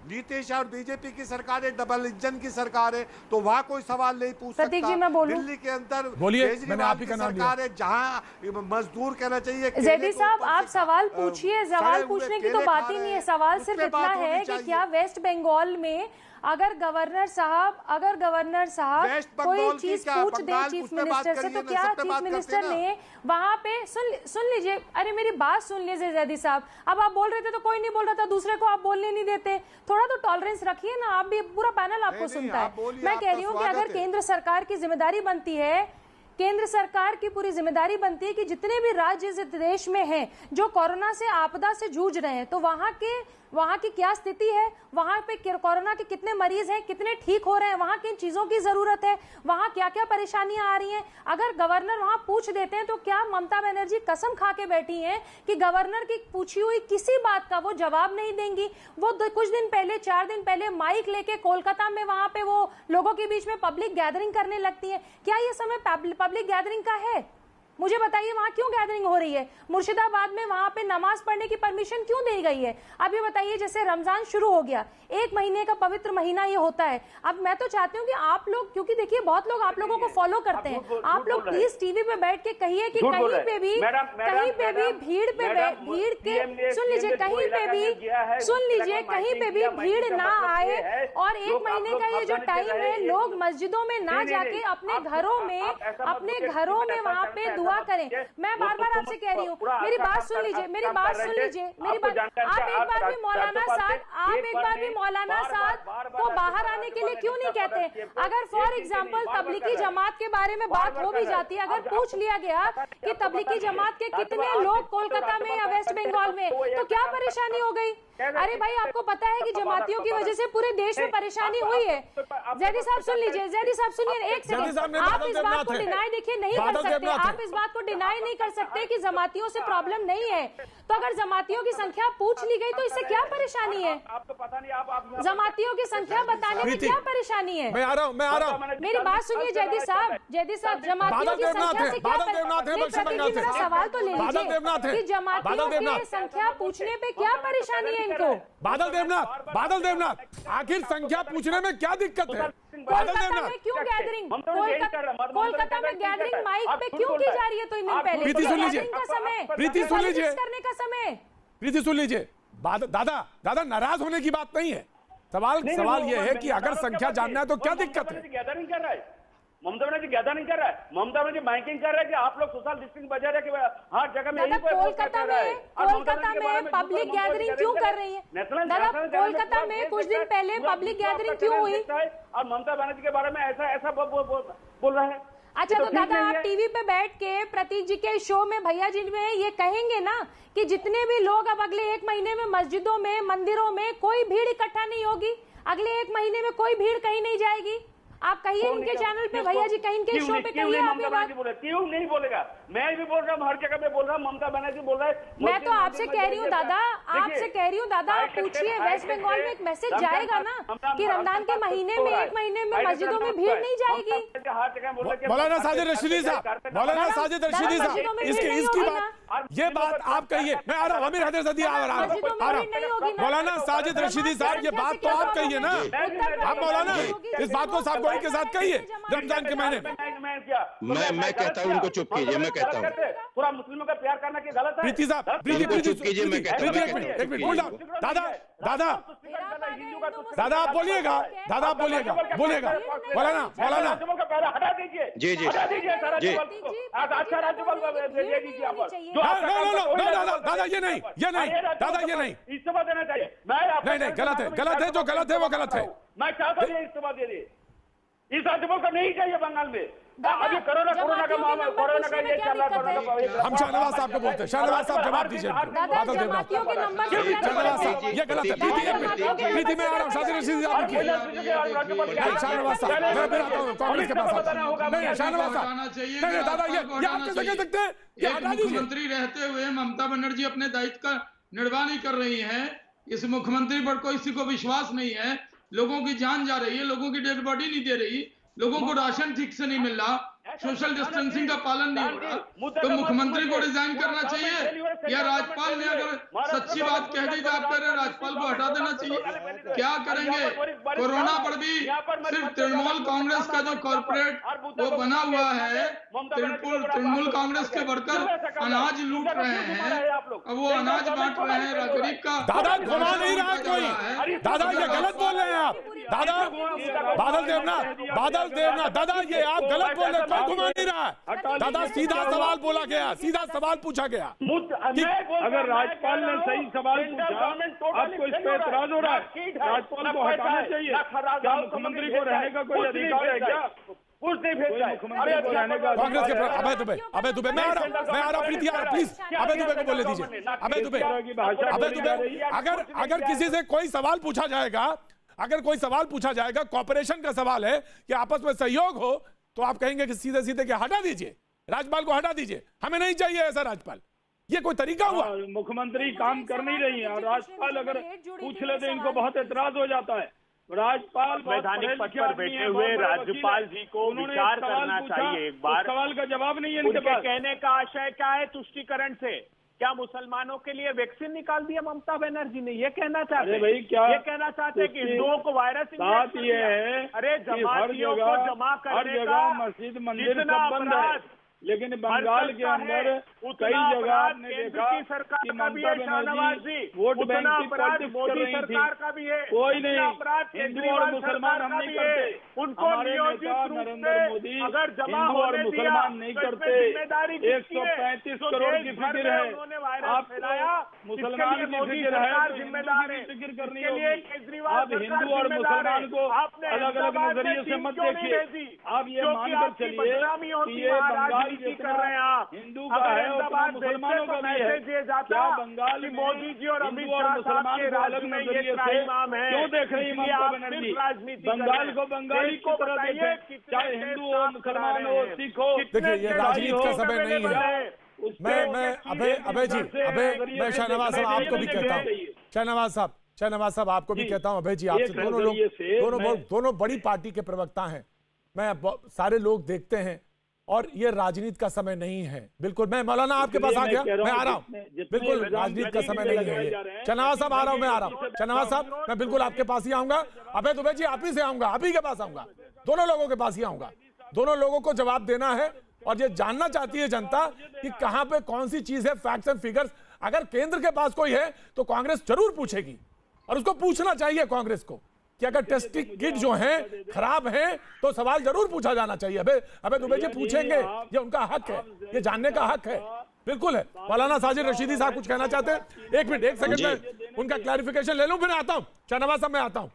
नीतीश और बीजेपी की सरकार है, डबल इंजन की सरकार है, तो वहाँ कोई सवाल नहीं पूछ सकता। प्रतीक जी, मैं बोलूं? दिल्ली के अंदर बोलिए, मैंने केजरीवाल आप ही की का नाम सरकार है, जहाँ मजदूर कहना चाहिए केले जैदी को साहब, ऊपर आप से सवाल सड़े पूछिए, हुए सवाल पूछने की तो केले बात खा ही रहे नहीं है। हैं, सवाल उस सिर्फ पे इतना बात होनी है कि चाहिए। क्या वेस्ट बंगाल में अगर गवर्नर साहब वेस्ट कोई बंगाल की चीज क्या, पूछ दे बंगाल चीफ उस पे बात मिनिस्टर से, करिए तो ना, क्या सब पे चीफ बात करते मिनिस्टर हैं ना। ने वहां पे सुन लीजिए, अरे मेरी बात सुन लीजिए जैदी साहब। अब आप बोल रहे थे तो कोई नहीं बोल रहा था, दूसरे को आप बोलने नहीं देते, थोड़ा तो टॉलरेंस रखिए ना। आप भी, पूरा पैनल आपको नहीं, सुनता आप है। बोलिए, मैं आपका कह रही हूँ कि स्वागत अगर है। केंद्र सरकार की जिम्मेदारी बनती है, केंद्र सरकार की पूरी जिम्मेदारी बनती है कि जितने भी राज्य इस देश में हैं जो कोरोना से आपदा से जूझ रहे हैं, तो वहां की क्या स्थिति है, वहां पे कोरोना के कितने मरीज हैं, कितने ठीक हो रहे हैं, वहां किन चीजों की जरूरत है, वहां क्या क्या परेशानियां आ रही हैं। अगर गवर्नर वहां पूछ देते हैं, तो क्या ममता बनर्जी कसम खा के बैठी हैं कि गवर्नर की पूछी हुई किसी बात का वो जवाब नहीं देंगी? वो कुछ दिन पहले, 4 दिन पहले माइक लेके कोलकाता में वहां पे वो लोगों के बीच में पब्लिक गैदरिंग करने लगती है। क्या ये समय पब्लिक गैदरिंग का है? मुझे बताइए, वहां क्यों गैदरिंग हो रही है? मुर्शिदाबाद में वहां पे नमाज पढ़ने की परमिशन क्यों दी गई है? अब ये बताइए, जैसे रमजान शुरू हो गया, 1 महीने का पवित्र महीना ये होता है। अब मैं तो चाहती हूँ कि आप लोग, क्योंकि देखिए बहुत लोग आप लोगों को फॉलो करते हैं, आप लोग प्लीज टीवी पे बैठ के कहिए कि कहीं पे भी भीड़ के, सुन लीजिए, कहीं पे भी सुन लीजिए, कहीं पे भी भीड़ ना आए, और 1 महीने का ये जो टाइम है, लोग मस्जिदों में ना जाके अपने घरों में वहां पे दुआ करें। मैं बार बार आपसे कह रही हूँ, मेरी बात सुन लीजिए, मेरी बात आप एक बार भी मौलाना साद को बाहर आने के लिए क्यों नहीं कहते? अगर फॉर एग्जाम्पल तबलीगी जमात के बारे में बात हो भी जाती है, अगर पूछ लिया गया कि तबलीगी जमात के कितने लोग कोलकाता में या वेस्ट बंगाल में, तो क्या परेशानी हो गई? अरे भाई, आपको पता है कि जमातियों की वजह से पूरे देश में परेशानी हुई है। जैदी साहब सुन लीजिए, जैदी साहब सुनिए, एक सेकंड, आप इस बात को डिनाई देखिए नहीं कर सकते, आप इस बात को डिनाई नहीं कर सकते कि जमातियों से प्रॉब्लम नहीं है। तो अगर जमातियों की संख्या पूछ ली गई तो इससे क्या परेशानी है? आपको पता नहीं, आप जमातियों की संख्या बताने में क्या परेशानी है? मैं आ रहा हूं। मेरी बात सुनिए जैदी साहब, जमातियों की संख्या से क्या मेरा सवाल तो ले लीजिए कि जमातियों की संख्या पूछने पे क्या परेशानी है इनको? बादल देवनाथ, आखिर संख्या पूछने में क्या दिक्कत है? बादल कोलकाता देवनाथ, में क्यों गैदरिंग, कोलकाता में गैदरिंग माइक पे क्यों की जा रही है? तो 3 दिन पहले प्रीति सुन लीजिए, का समय, प्रीति सुन लीजिए, करने का समय। प्रीति सुन लीजिए, दादा नाराज होने की बात नहीं है। सवाल ये है कि अगर संख्या जानना है तो क्या दिक्कत है? गैदरिंग कर रहा है, ममता बनर्जी गैदरिंग कर रहा है, ममता बनर्जी माइकिंग कर रहा है कि आप लोग सोशल डिस्टेंस बजा रहे हैं कि हर जगह में कोलकाता में पब्लिक गैदरिंग क्यों कर रही है? दादा, कोलकाता में कुछ दिन पहले पब्लिक गैदरिंग क्यों हुई? और ममता बनर्जी के बारे में ऐसा बोल रहा है। अच्छा, तो दादा, आप टीवी पे बैठ के प्रतीक जी के शो में भैया जी में ये कहेंगे ना कि जितने भी लोग अब अगले 1 महीने में मस्जिदों में, मंदिरों में कोई भीड़ इकट्ठा नहीं होगी, अगले 1 महीने में कोई भीड़ कहीं नहीं जाएगी? आप कहिए इनके चैनल पे, भैया जी कहीं इनके शो पे कहिए आप ये बात। क्यों नहीं बोलेगा? मैं भी बोल रहा हूँ, हर जगह पे बोल रहा हूँ, ममता बनर्जी बोल रहा है। मैं तो आपसे कह रही हूँ दादा, आपसे कह रही हूँ दादा, आप पूछिए, वेस्ट बंगाल में एक मैसेज जाएगा ना कि रमजान के महीने में 1 महीने में मस्जिदों में भीड़ नहीं जाएगी। मौलाना साजिद रशीदी साहब, इसकी बात ये बात आप कहिए। मैं आ रहा हूँ, अमीर हैदर सदी आ रहा हूँ। मौलाना साजिद रशीदी साहब, ये बात तो आप कहिए ना, आप मौलाना इस बात को साफ गोई के साथ कहिए। रमजान के महीने में मैं कहता हूँ उनको चुप कीजिए, मैं कहता हूँ पूरा मुस्लिमों का प्यार करना की गलत है। प्रीति साहब, प्रीति चुप कीजिए, मैं कहता हूँ, एक मिनट होल्ड ऑन। दादा आप बोलिएगा, दादा आप बोलिएगा, मौलाना हटा दीजिए, जी जी जी। अच्छा राज्यपाल दे दीजिए आप। दादा ये नहीं, दादा ये नहीं, इस्तीफा देना चाहिए। नहीं गलत है, जो गलत है वो गलत है। मैं चाहता हूँ इस्तीफा दे दे। इस राज्यपाल को नहीं चाहिए बंगाल में। अभी कोरोना का मामला, कोरोना का ये चल रहा है। हम शाहनवाज साहब को बोलते हैं। शाहनवाज साहब जवाब दीजिए। बादल देवनाथ, शाहनवाज साहब ये गलत है। प्रीति मैं आ रहा हूँ, साजिद रशीदी साहब की। शाहनवाज साहब मैं फिर आता हूँ कांग्रेस के पास आता हूँ। नहीं शाहनवाज साहब, नहीं दादा ये आप कैसे कह सकते हैं? एक मुख्यमंत्री रहते हुए ममता बनर्जी अपने दायित्व का निर्वाह नहीं कर रही है। इस मुख्यमंत्री पर कोई किसी को विश्वास नहीं है। लोगों की जान जा रही है, लोगों की डेड बॉडी नहीं दे रही, लोगों को राशन ठीक से नहीं मिल रहा, सोशल डिस्टेंसिंग का पालन नहीं हो रहा, तो मुख्यमंत्री को रिजाइन करना चाहिए या राज्यपाल ने अगर सच्ची बात कह दी तो आप कह रहे हैं राज्यपाल को हटा देना चाहिए? क्या करेंगे? कोरोना पर भी सिर्फ तृणमूल कांग्रेस का जो कॉर्पोरेट वो बना हुआ है, तृणमूल कांग्रेस के वर्कर अनाज लूट रहे हैं, अब वो अनाज बांट रहे हैं गरीब का। दादा घुमा नहीं रहा कोई, दादा ये गलत बोल रहे हैं आप। दादा बादल देवनाथ, दादा ये आप गलत बोल रहे हैं, कोई घुमा नहीं रहा है। दादा सीधा सवाल बोला गया, सीधा सवाल पूछा गया। अगर राज्यपाल ने सही सवाल पूछा, आपको इस पे एतराज हो रहा है? राज्यपाल को हटाना चाहिए। क्या मुख्यमंत्री को रहने का कोई अधिकार है क्या? कुछ नहीं भेज कांग्रेस के अभय दुबे मैं आ रहा हूँ प्रीति प्लीज अभय दुबे को बोलने दीजिए। अभय दुबे अगर किसी से कोई सवाल पूछा जाएगा, अगर कोई सवाल पूछा जाएगा, कॉर्पोरेशन का सवाल है कि आपस में सहयोग हो, तो आप कहेंगे कि सीधे सीधे कि हटा दीजिए, राज्यपाल को हटा दीजिए, हमें नहीं चाहिए ऐसा राज्यपाल। ये कोई तरीका हुआ? मुख्यमंत्री काम कर नहीं रही है और राज्यपाल अगर पूछ लेते इनको बहुत एतराज हो जाता है। राज्यपाल वैधानिक पद पर बैठे हुए राज्यपाल जी को विचार करना चाहिए। एक बार सवाल का जवाब नहीं है इनके पास। कहने का आशय क्या है? तुष्टीकरण से क्या मुसलमानों के लिए वैक्सीन निकाल दिया ममता बनर्जी ने? ये कहना चाहते हैं? भाई क्या ये कहना चाहते हैं कि हिंदुओं को वायरस बात ये है? अरे जमातियों को जमा करने का मस्जिद मंदिर सब बंद है, लेकिन बंगाल के अंदर कई जगह आपने देखा कि ममता बनर्जी वोट बैंक की पॉलिटिक्स कर रही थी। कोई नहीं, हिंदू और मुसलमान हम नहीं करते, हमारे नेता नरेंद्र मोदी हिंदू और मुसलमान नहीं करते। 135 करोड़ की फिक्र है, आपको मुसलमान की फिक्र है तो हिंदू की फिक्र करनी होगी। आप हिंदू और मुसलमान को अलग अलग नजरिए से मत देखिए। आप ये मानकर चलिए कि ये बंगाल कर रहे हैं आप हिंदू का है और मुसलमानों का भी है। क्या बंगाल में मोदी जी और हिंदू और मुसलमान को अलग नजरिए से क्यों देख रही है ममता बनर्जी? बंगाल को बंगाली की तरह देखे, चाहे हिंदू हो, मुसलमान हो, सिख हो। देखिए ये राजनीति का समय नहीं है। मैं मैं शाहनवाज साहब आपको भी कहता हूँ, शाहनवाज साहब आपको भी कहता हूँ, अभय जी आपसे, दोनों बड़ी पार्टी के प्रवक्ता हैं, मैं सारे लोग देखते हैं और ये राजनीति का समय नहीं है। बिल्कुल, मैं मौलाना आपके पास आ गया, मैं आ रहा हूँ, बिल्कुल राजनीति का समय नहीं है ये। शाहनवाज साहब आ रहा हूँ, मैं आ रहा हूँ। शाहनवाज साहब मैं बिल्कुल आपके पास ही आऊंगा। अभय दुबे जी आप ही से आऊंगा, आप ही के पास आऊंगा, दोनों लोगों के पास ही आऊंगा। दोनों लोगों को जवाब देना है और ये जानना चाहती है जनता कि कहां पे कौन सी चीज है, फैक्ट्स एंड फिगर्स। अगर केंद्र के पास कोई है तो कांग्रेस जरूर पूछेगी और उसको पूछना चाहिए कांग्रेस को कि अगर टेस्टिंग किट जो हैं खराब हैं तो सवाल जरूर पूछा जाना चाहिए। अबे दुबे जी पूछेंगे, ये उनका हक है, ये जानने का हक है, बिल्कुल है। मौलाना साजिद रशीदी साहब कुछ कहना चाहते हैं? एक मिनट, एक सेकंड में उनका क्लैरिफिकेशन ले लूं, फिर आता हूं। शाहनवाज साहब मैं आता हूं।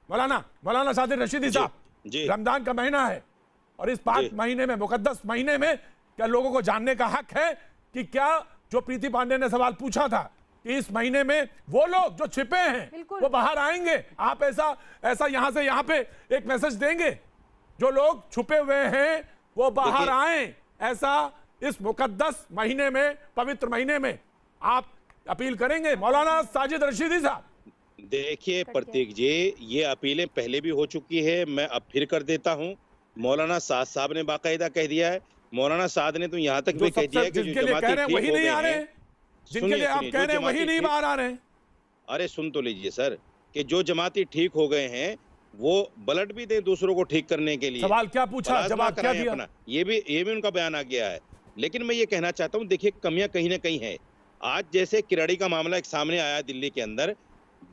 मौलाना साजिद रशीदी साहब, रमजान का महीना है और इस पाक महीने में, मुकद्दस महीने में, क्या लोगों को जानने का हक है कि क्या जो प्रीति पांडे ने सवाल पूछा था कि इस महीने में वो लोग जो छिपे हैं वो बाहर आएंगे? आप ऐसा यहां से यहां पे एक मैसेज देंगे, जो लोग छुपे हुए हैं वो बाहर आए, ऐसा इस मुकद्दस महीने में, पवित्र महीने में आप अपील करेंगे? मौलाना साजिद रशीदी साहब। देखिए प्रतीक जी, ये अपीलें पहले भी हो चुकी है, मैं अब फिर कर देता हूं। मौलाना साद साहब ने बाकायदा कह दिया है मौलाना साद ने तो यहाँ तक भी जो कह दिया है कि जिनके जो लिए कह जमाती रहे हैं ठीक वही हो नहीं गए आ रहे हैं, हैं, जिनके लिए आप कह रहे हैं वही नहीं बाहर आ रहे हैं। अरे सुन तो लीजिए सर, कि जो जमाती ठीक हो गए हैं वो ब्लड भी दें दूसरों को ठीक करने के लिए। सवाल क्या पूछा, प्लाज्मा जवाब क्या कराएं दिया? अपना। ये भी उनका बयान आ गया है। लेकिन मैं ये कहना चाहता हूँ, देखिए कमियां कहीं ना कहीं है। आज जैसे किराड़ी का मामला एक सामने आया दिल्ली के अंदर,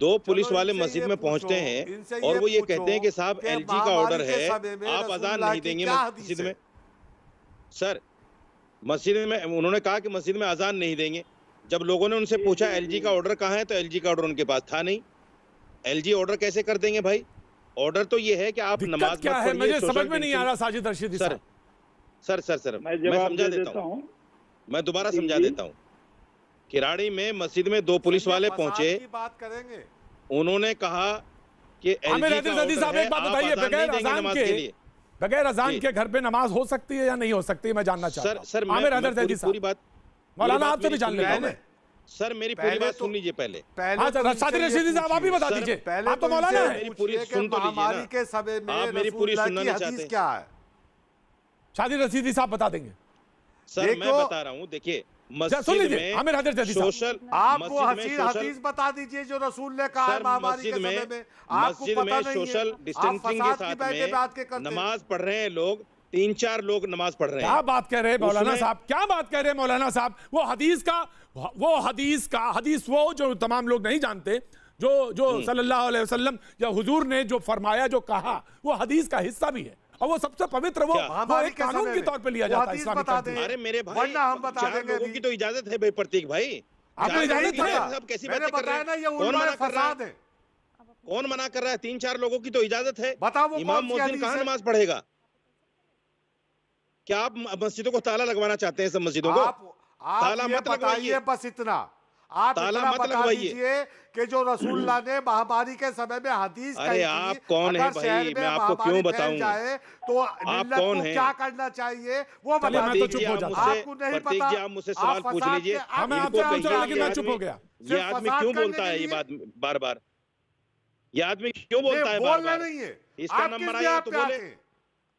2 पुलिस वाले मस्जिद में पहुंचते हैं और वो ये कहते हैं कि साहब एलजी का ऑर्डर है, आप अजान नहीं देंगे मस्जिद में। सर मस्जिद में उन्होंने कहा कि मस्जिद में अजान नहीं देंगे। जब लोगों ने उनसे पूछा एलजी का ऑर्डर कहाँ है, तो एलजी का ऑर्डर उनके पास था नहीं। एलजी ऑर्डर कैसे कर देंगे भाई? ऑर्डर तो ये है कि आप नमाज क्या है, मुझे समझ में नहीं आ रहा साजिद रशीदी साहब। सर मैं समझा देता हूँ, मैं दोबारा समझा देता हूँ। किराड़ी में मस्जिद में 2 पुलिस वाले पहुंचे, बात करेंगे। उन्होंने कहा कि आमिर हैदर ज़ैदी साहब एक बात बताइए, बगैर अजान के घर पे नमाज हो सकती है या नहीं हो सकती है, मैं जानना चाहता हूं। सर आमिर हैदर ज़ैदी साहब, पूरी बात मौलाना आपसे भी जान लेता हूं मैं। सर मेरी पूरी बात सुन लीजिए पहले। साजिद रशीदी साहब आप भी बता दीजिए, आप तो मौलाना है। मेरी पूरी सुन तो लीजिए ना, के समय में आप मेरी पूरी सुनना नहीं चाहते क्या है? साजिद रशीदी साहब बता देंगे। सर मैं बता रहा हूँ, देखिए मस्जिद में आमिर हैदर ज़ैदी साहब, सोशल आप वो हदीस बता दीजिए जो रसूल ने कहा है महामारी के समय में। आपको पता नहीं है, सोशल डिस्टेंसिंग के साथ में नमाज पढ़ रहे हैं लोग, 3-4 लोग नमाज पढ़ रहे हैं। क्या बात कह रहे हैं मौलाना साहब, क्या बात कह रहे हैं मौलाना साहब? हदीस वो जो तमाम लोग नहीं जानते, जो सल्लल्लाहु अलैहि वसल्लम या हुजूर ने जो फरमाया, जो कहा, वो हदीस का हिस्सा भी है और वो सबसे पवित्र वो एक कानून के तौर पे लिया जाता है इस्लामिक कंट्री। अरे मेरे भाई, हम बता देंगे, लोगों की तो इजाजत है भाई प्रतीक भाई। आपको इजाजत है? सब कैसी बातें कर रहे हैं? कौन मना कर रहा है? कौन मना कर रहा है? 3-4 लोगों की तो इजाजत है। बताओ इमाम मुअज्जिन कहाँ नमाज पढ़ेगा? क्या आप मस्जिदों को ताला लगवाना चाहते हैं? सब मस्जिदों को ताला मत लगवाइए, बस इतना आप ताला इतना मत बता लगवाइए दीजिए कि जो रसूलुल्लाह ने महामारी के समय में हदीस अरे आप कौन है भाई, मैं आपको क्यों बताऊं? तो आप कौन हैं? क्या करना चाहिए वो चलिए, बता मैं तो दीजिए। चुप हो जाता हूं। आपको नहीं पता, जी आप मुझसे सवाल पूछ लीजिए। हमें आपसे पूछा, लेकिन मैं चुप हो गया। ये आदमी क्यों बोलता है ये बात बार बार? ये आदमी क्यों बोलता है बार बार? नहीं है, इसका नंबर आया तो बोले।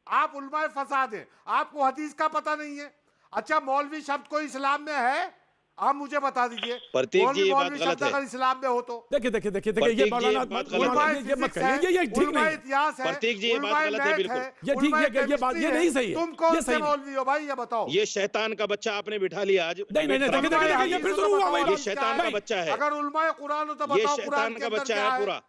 आप उलमाए फसाद हैं, आपको हदीस का पता नहीं है। अच्छा मौलवी शब्द कोई इस्लाम में है? आप मुझे बता दीजिए। प्रतीक जी ये बात मौलवी गलत शब्द है। अगर इस्लाम में हो तो देखिए ये मौलाना ये मत कहिए, ये ठीक नहीं है। इतिहास है, प्रतीक जी ये बात गलत है बिल्कुल। ये ठीक है, ये बात ये नहीं सही है। तुम कौन ये से सही नहीं। मौलवी हो भाई, ये बताओ। ये शैतान का बच्चा आपने बिठा लिया आज। नहीं, देखिए, ये फिर शुरू हुआ वही ये बात। शैतान का बच्चा है। अगर उलमाए कुरान हो तो ये बताओ शैतान कुरान का के अंदर बच्चा क्या है है? पूरा।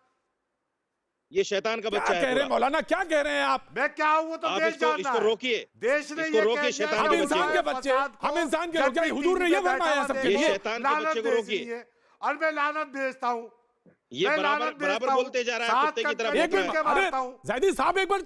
ये शैतान का क्या बच्चा कह रहे हैं है। मौलाना, क्या कह रहे हैं आप? मैं क्या हूँ वो तो आप देश जानना इसको है। रोकिए, देश ने इसको ये रोकिए, कह दिया शैतान कि हम का इंसान के बच्चे, हम इंसान के क्या हुजूर ने ये फरमाया सबके ये लिए? शैतान के बच्चे को रोकिए। और मैं लानत भेजता हूँ। ये बराबर बोलते जा रहा है, कुत्ते की तरह एक मिनट, अरे ज़ैदी साहब एक बार,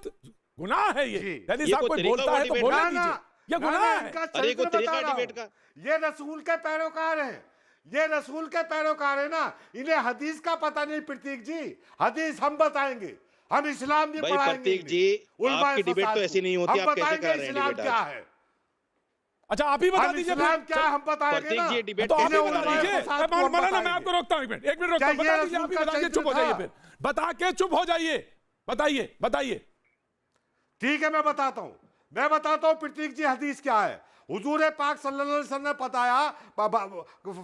गुनाह है ये। ज़ैदी साहब कोई बोलता है तो बोलने दीजिए, ये गुनाह है। अरे कोई तरीका डिबेट का। ये रसूल के पैरोकार हैं, ये रसूल के पैरोकार है ना, इन्हें हदीस का पता नहीं। प्रतीक जी हदीस हम बताएंगे, हम इस्लाम भी भाई पढ़ाएंगे। प्रतीक जी आपकी डिबेट तो ऐसी नहीं होती, आप कैसे कर रहे हैं इस्लाम डिबेट क्या आज? है? अच्छा आप ही बता दीजिए। इस्लाम क्या है हम बताएंगे प्रतीक ना। जी डिबेट तो आप ही कैसे बता कर रहे हैं? दीजिए। मौलाना मैं आपको रोकता हूँ, एक मिनट रोकता हूँ। बता दीजिए, आप ही बता दीजिए, चुप हो जाइए, फिर बता के चुप हो जाइए। बताइए। ठीक है मैं बताता हूँ, प्रतीक जी हदीस क्या है। हुजूर पाक सल्लल्लाहु अलैहि वसल्लम ने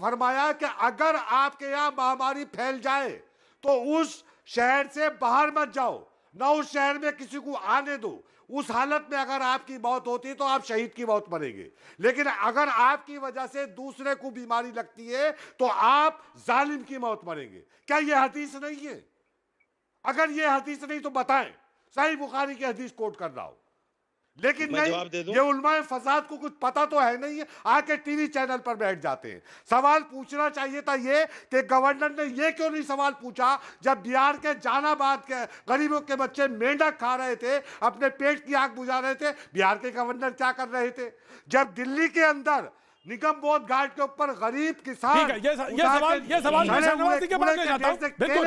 फरमाया कि अगर आपके यहाँ महामारी फैल जाए तो उस शहर से बाहर मत जाओ, ना उस शहर में किसी को आने दो। उस हालत में अगर आपकी मौत होती है तो आप शहीद की मौत मरेंगे, लेकिन अगर आपकी वजह से दूसरे को बीमारी लगती है तो आप जालिम की मौत मरेंगे। क्या यह हदीस नहीं है? अगर यह हदीस नहीं तो बताएं, सही बुखारी की हदीस कोट कर रहा हूं। लेकिन नहीं, ये उलमाए फसाद को कुछ पता तो है नहीं है, आके टीवी चैनल पर बैठ जाते हैं। सवाल पूछना चाहिए था ये कि गवर्नर ने ये क्यों नहीं सवाल पूछा जब बिहार के जहानाबाद के गरीबों के बच्चे मेंढक खा रहे थे, अपने पेट की आग बुझा रहे थे, बिहार के गवर्नर क्या कर रहे थे? जब दिल्ली के अंदर निगम बोध घाट के ऊपर गरीब किसान, ठीक है, ये सवाल मैं शहनवाजी के बाद ले जाता हूं। बिल्कुल,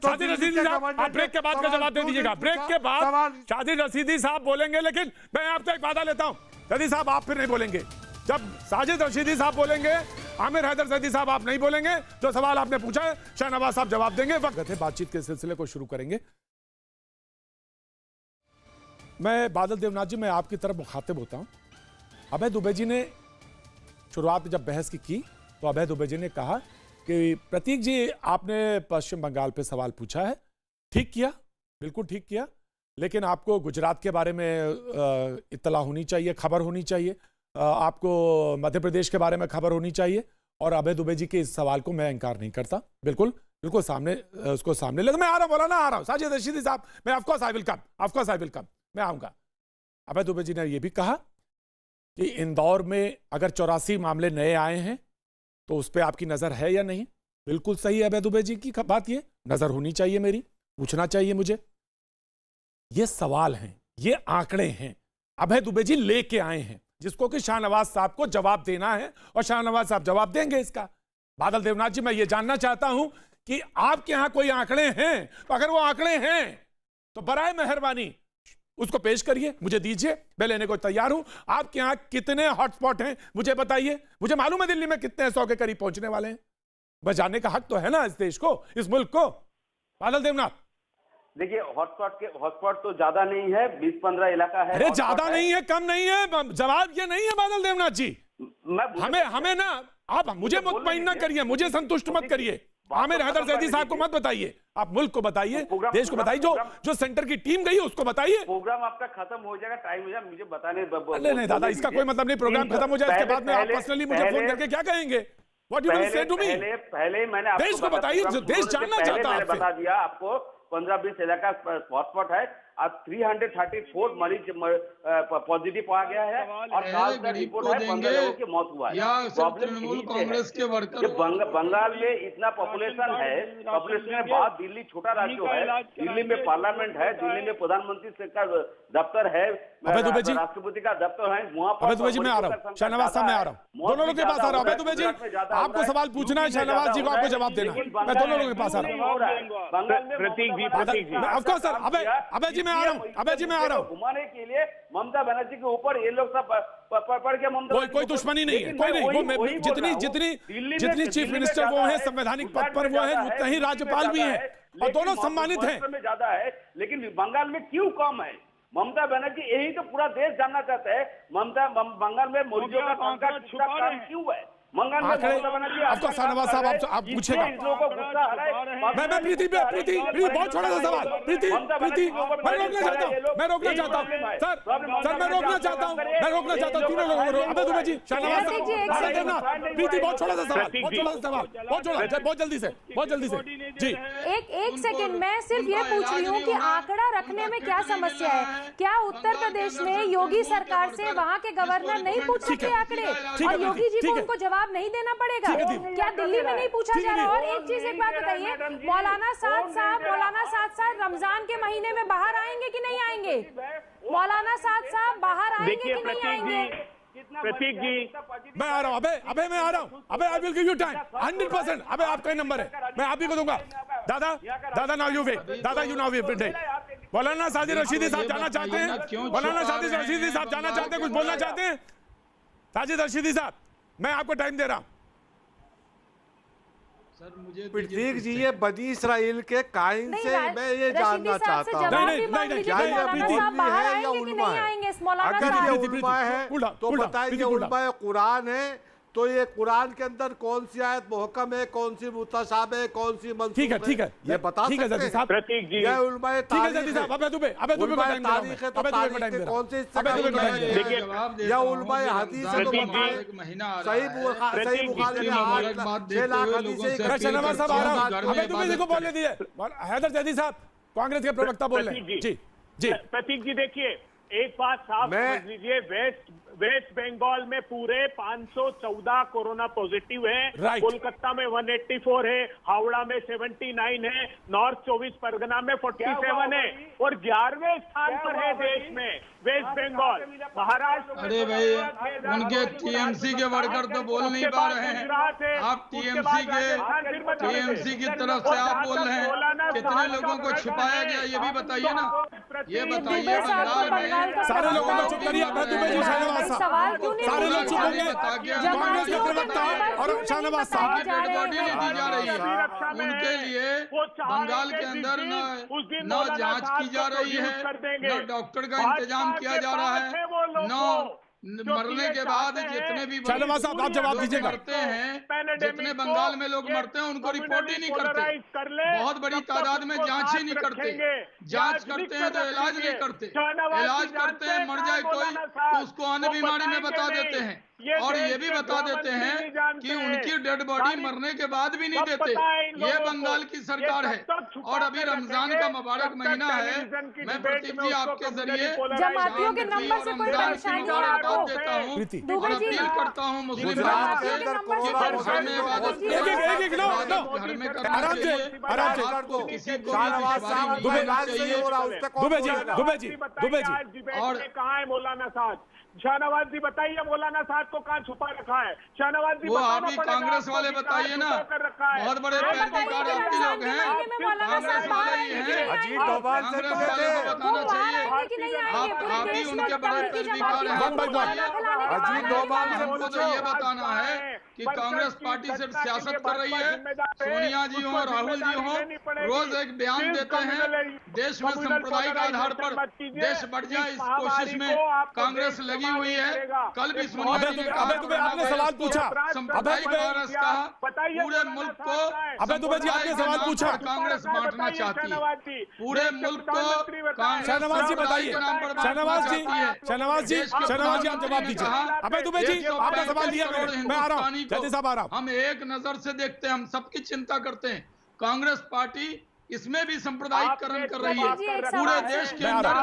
साजिद रशीदी साहब आप ब्रेक के बाद का जवाब दे दीजिएगा। ब्रेक के बाद साजिद रशीदी साहब बोलेंगे, लेकिन मैं आपसे एक वादा लेता हूं, ज़ैदी साहब आप फिर नहीं बोलेंगे। जब साजिद रशीदी साहब बोलेंगे, आमिर हैदर ज़ैदी साहब आप नहीं बोलेंगे। जो सवाल आपने पूछा है शाहनवाज साहब जवाब देंगे। वक्त है बातचीत के सिलसिले को शुरू करेंगे। मैं बादल देवनाथ जी, मैं आपकी तरफ मुखातिब होता हूं। अभय दुबे जी ने शुरुआत में जब बहस की तो अभय दुबे जी ने कहा कि प्रतीक जी आपने पश्चिम बंगाल पे सवाल पूछा है, ठीक किया, बिल्कुल ठीक किया, लेकिन आपको गुजरात के बारे में इत्तला होनी चाहिए, खबर होनी चाहिए, आपको मध्य प्रदेश के बारे में खबर होनी चाहिए। और अभय दुबे जी के इस सवाल को मैं इंकार नहीं करता, बिल्कुल बिल्कुल सामने उसको सामने लगा। मैं आ रहा हूँ, बोला ना, आ रहा हूँ साजिद रशीदी साहब, मैं of course I will come, of course I will come, मैं आऊँगा। अभय दुबे जी ने यह भी कहा कि इंदौर में अगर 84 मामले नए आए हैं तो उस पर आपकी नजर है या नहीं। बिल्कुल सही है अभय दुबे जी की बात, ये नजर होनी चाहिए, मेरी पूछना चाहिए मुझे। ये सवाल हैं, ये आंकड़े हैं, अभय दुबे जी लेके आए हैं, जिसको कि शाहनवाज साहब को जवाब देना है और शाहनवाज साहब जवाब देंगे इसका। बादल देवनाथ जी, मैं ये जानना चाहता हूं कि आपके यहां कोई आंकड़े हैं, तो अगर वो आंकड़े हैं तो बराए मेहरबानी उसको पेश करिए, मुझे दीजिए, मैं लेने को तैयार हूं। आपके यहां कितने हॉटस्पॉट हैं मुझे बताइए। मुझे मालूम है दिल्ली में कितने 100 के करीब पहुंचने वाले हैं, बस जानने का हक तो है ना इस देश को, इस मुल्क को। बादल देवनाथ, देखिए हॉटस्पॉट तो ज्यादा नहीं है, 20-15 इलाका है। अरे ज्यादा नहीं है, कम नहीं है, जवाब ये नहीं है बादल देवनाथ जी। हमें ना आप मुझे मुतमईन ना करिए, मुझे संतुष्ट मत करिए, आमिर हैदर जैदी साहब को मत बताइए, आप मुल्क को बताइए, देश को बताइए, जो सेंटर की टीम गई उसको बताइए। प्रोग्राम आपका खत्म हो जाएगा, टाइम हो जाएगा, मुझे बताने नहीं दादा, इसका कोई मतलब नहीं, प्रोग्राम खत्म हो जाए इसके बाद में आप पर्सनली मुझे फोन करके क्या कहेंगे? What you will say to me? पहले मैंने देश को बताइए, देश जानना चाहता है, बता दिया आपको 15-20 इलाका हॉटस्पॉट है। आज 334 मरीज पॉजिटिव पाया गया है और काल का रिपोर्ट है 15 लोगों की मौत हुआ है। तृणमूल कांग्रेस के वर्कर बंगाल में इतना पॉपुलेशन है, पॉपुलेशन के बाद दिल्ली छोटा राज्य है, दिल्ली में पार्लियामेंट है, दिल्ली में प्रधानमंत्री का दफ्तर है, राष्ट्रपति का दफ्तर है, वहाँ पर। अभय दुबे जी मैं आ रहा हूँ, शाहनवाज साहब मैं आ रहा हूँ, दोनों लोगों के पास आ रहा हूँ। अभय दुबे जी आपको सवाल पूछना है, शाहनवाज जी को आपको जवाब देना है, मैं दोनों लोगों के पास आ रहा हूँ। प्रतीक जी ऑफकोर्स सर, अभय जी मैं आ रहा हूँ, अभय जी मैं आ रहा हूँ। घुमाने के लिए ममता बनर्जी के ऊपर ये लोग सब पढ़ के ममता, कोई दुश्मनी नहीं है, कोई नहीं, वो जितनी चीफ मिनिस्टर वो है, संवैधानिक पद पर वो है, उतना ही राज्यपाल भी है और दोनों सम्मानित हैं। में ज्यादा है, लेकिन बंगाल में क्यों कम है? ममता बनर्जी, यही तो पूरा देश जानना चाहता है, ममता बंगाल में मरीजों का संख्या क्यों है? बंगाल में ममता बनर्जी, आपको शाहनवाज साहब आप पूछेगा। मैं प्रीति बहुत छोटा सा सवाल, प्रीति मैं रोकना चाहता हूँ सर मैं रोकना चाहता हूँ तीनों लोगों को। अभय दुबे जी, शाहनवाज साहब, प्रीति बहुत छोटा सा सवाल, बहुत जल्दी से जी। एक सेकंड, मैं सिर्फ ये पूछ रही हूँ कि आंकड़ा रखने में क्या समस्या है? क्या उत्तर प्रदेश में योगी सरकार से वहाँ के गवर्नर नहीं पूछ सकते आंकड़े और योगी जी को उनको जवाब नहीं देना पड़ेगा? क्या दिल्ली में नहीं पूछा जा रहा? और एक चीज, एक बात बताइए, मौलाना साद साहब रमजान के महीने में बाहर आएंगे कि नहीं आएंगे? मौलाना साद साहब बाहर आएंगे कि नहीं आएंगे? प्रतीक जी मैं आ रहा हूँ, अबे मैं आ रहा हूँ, अबे I will give you time 100%। अबे आपका ही नंबर है, मैं आप ही को दूंगा। दादा नाउ यू वेट, दादा यू नाउ वेट। मौलाना साजिद रशीदी साहब जाना चाहते हैं, मौलाना साजिद रशीदी साहब जाना चाहते हैं, कुछ बोलना चाहते हैं? साजिद रशीदी साहब, मैं आपको टाइम दे रहा हूं। प्रतीक जी, ये बनी इसराइल के कायन से मैं ये जानना चाहता हूँ, क्या ये प्रीति है या उल्मा है? अगर ये उल्मा है तो बताइए, उल्मा कुरान है तो ये कुरान के अंदर कौन सी आयत मुहक्कम है, कौन सी मुतशाबह है, कौन सी मंसूख है? ठीक है, ये बता सकते हैं? प्रतीक जी, ये उल्मा तारीख है, अबे दुबे को टाइम तारीख है तो तारीख के कौन से हिस्से या उल्मा हदीस है तो सही बुखारी में 6 लाख हदीसें। शाहनवाज साहब आ रहा हूं, अबे दुबे जी को बोलने दिए। हैदर जैदी साहब कांग्रेस के प्रवक्ता बोल रहे हैं। जी प्रतीक जी, देखिए एक बात साफ समझ लीजिए, वेस्ट बंगाल में पूरे 514 कोरोना पॉजिटिव है, कोलकाता में 184 है, हावड़ा में 79 है, नॉर्थ 24 परगना में 47 है और 11वें स्थान पर है देश में वेस्ट बंगाल। महाराष्ट्र, अरे भाई उनके टीएमसी के वर्कर तो बोल नहीं पा रहे हैं, आप टीएमसी की तरफ से आप बोल रहे हैं। कितने लोगों को छिपाया गया ये भी बताइए ना, ये बताइए। बंगाल में सारे लोगों को चुप करिए, अभय दुबे जी, शाहनवाज साहब, सारे लोग चुप होंगे। कांग्रेस के प्रवक्ता और शाहनवाज साहब डेड बॉडी नहीं दी जा रही है, उनके लिए बंगाल के अंदर न जांच की जा रही है, न डॉक्टर का इंतजाम किया जा रहा है, न मरने के बाद जितने भी शाहनवाज साहब आप जवाब दीजिएगा। मरते हैं, जितने बंगाल में लोग मरते हैं उनको रिपोर्ट ही नहीं करते, बहुत बड़ी तादाद में जांच ही नहीं करते, जांच करते हैं तो इलाज नहीं करते, इलाज करते हैं मर जाए कोई तो उसको अन्य बीमारी में बता देते हैं, और ये भी बता देते हैं कि उनकी डेड बॉडी मरने के बाद भी नहीं देते। ये बंगाल की सरकार है। और अभी रमजान का मुबारक महीना है, मैं प्रतीक जी आपके जरिए जमातियों के नंबर से कोई परेशानी नहीं आपको देता हूँ दुबे और जी अपील करता हूँ मुस्लिम जमातियों के नंबर से घर में परेशानी इबादत नहीं आपको। घर में करना चाहिए, आपको किसी को भी दुबे जी और कहाँ है मौलाना साहब? शाहनवाज जी बताइए, मौलाना साहब को कहाँ छुपा रखा है? शाहनवाज जी वो आप ही कांग्रेस वाले बताइए ना, बहुत बड़े पैरवीकार आपके लोग हैं, कांग्रेस वाले ही हैं, अजीत डोभाल से कांग्रेस वाले को बताना चाहिए, आप ही उनके बड़े पैरवीकार हैं। अजीत डोभाल से हमको तो ये बताना है कि कांग्रेस पार्टी से सियासत कर रही है, सोनिया जी हो राहुल जी हो, रोज एक बयान देते हैं देश में सांप्रदायिक आधार पर देश बढ़ जाए, इस कोशिश में कांग्रेस लगी हुई है। कल भी सोनिया जी ने कहा आपने सवाल पूछा, सांप्रदायिक वायरस कहा, पूरे मुल्क को अबे दुबे जी आपने सवाल पूछा, कांग्रेस बांटना चाहती है, पूरे मुल्क को शाहनवाज जी बताइए, शाहनवाज जी आप जवाब दीजिए। अबे दुबे जी आपने सवाल दिया, मैं आ रहा हूँ, जल्दी साहब आ रहा हूँ। हम एक नजर से देखते हैं, हम सबकी चिंता करते हैं, कांग्रेस पार्टी इसमें भी सांप्रदायिकरण कर रही है, पूरे देश के अंदर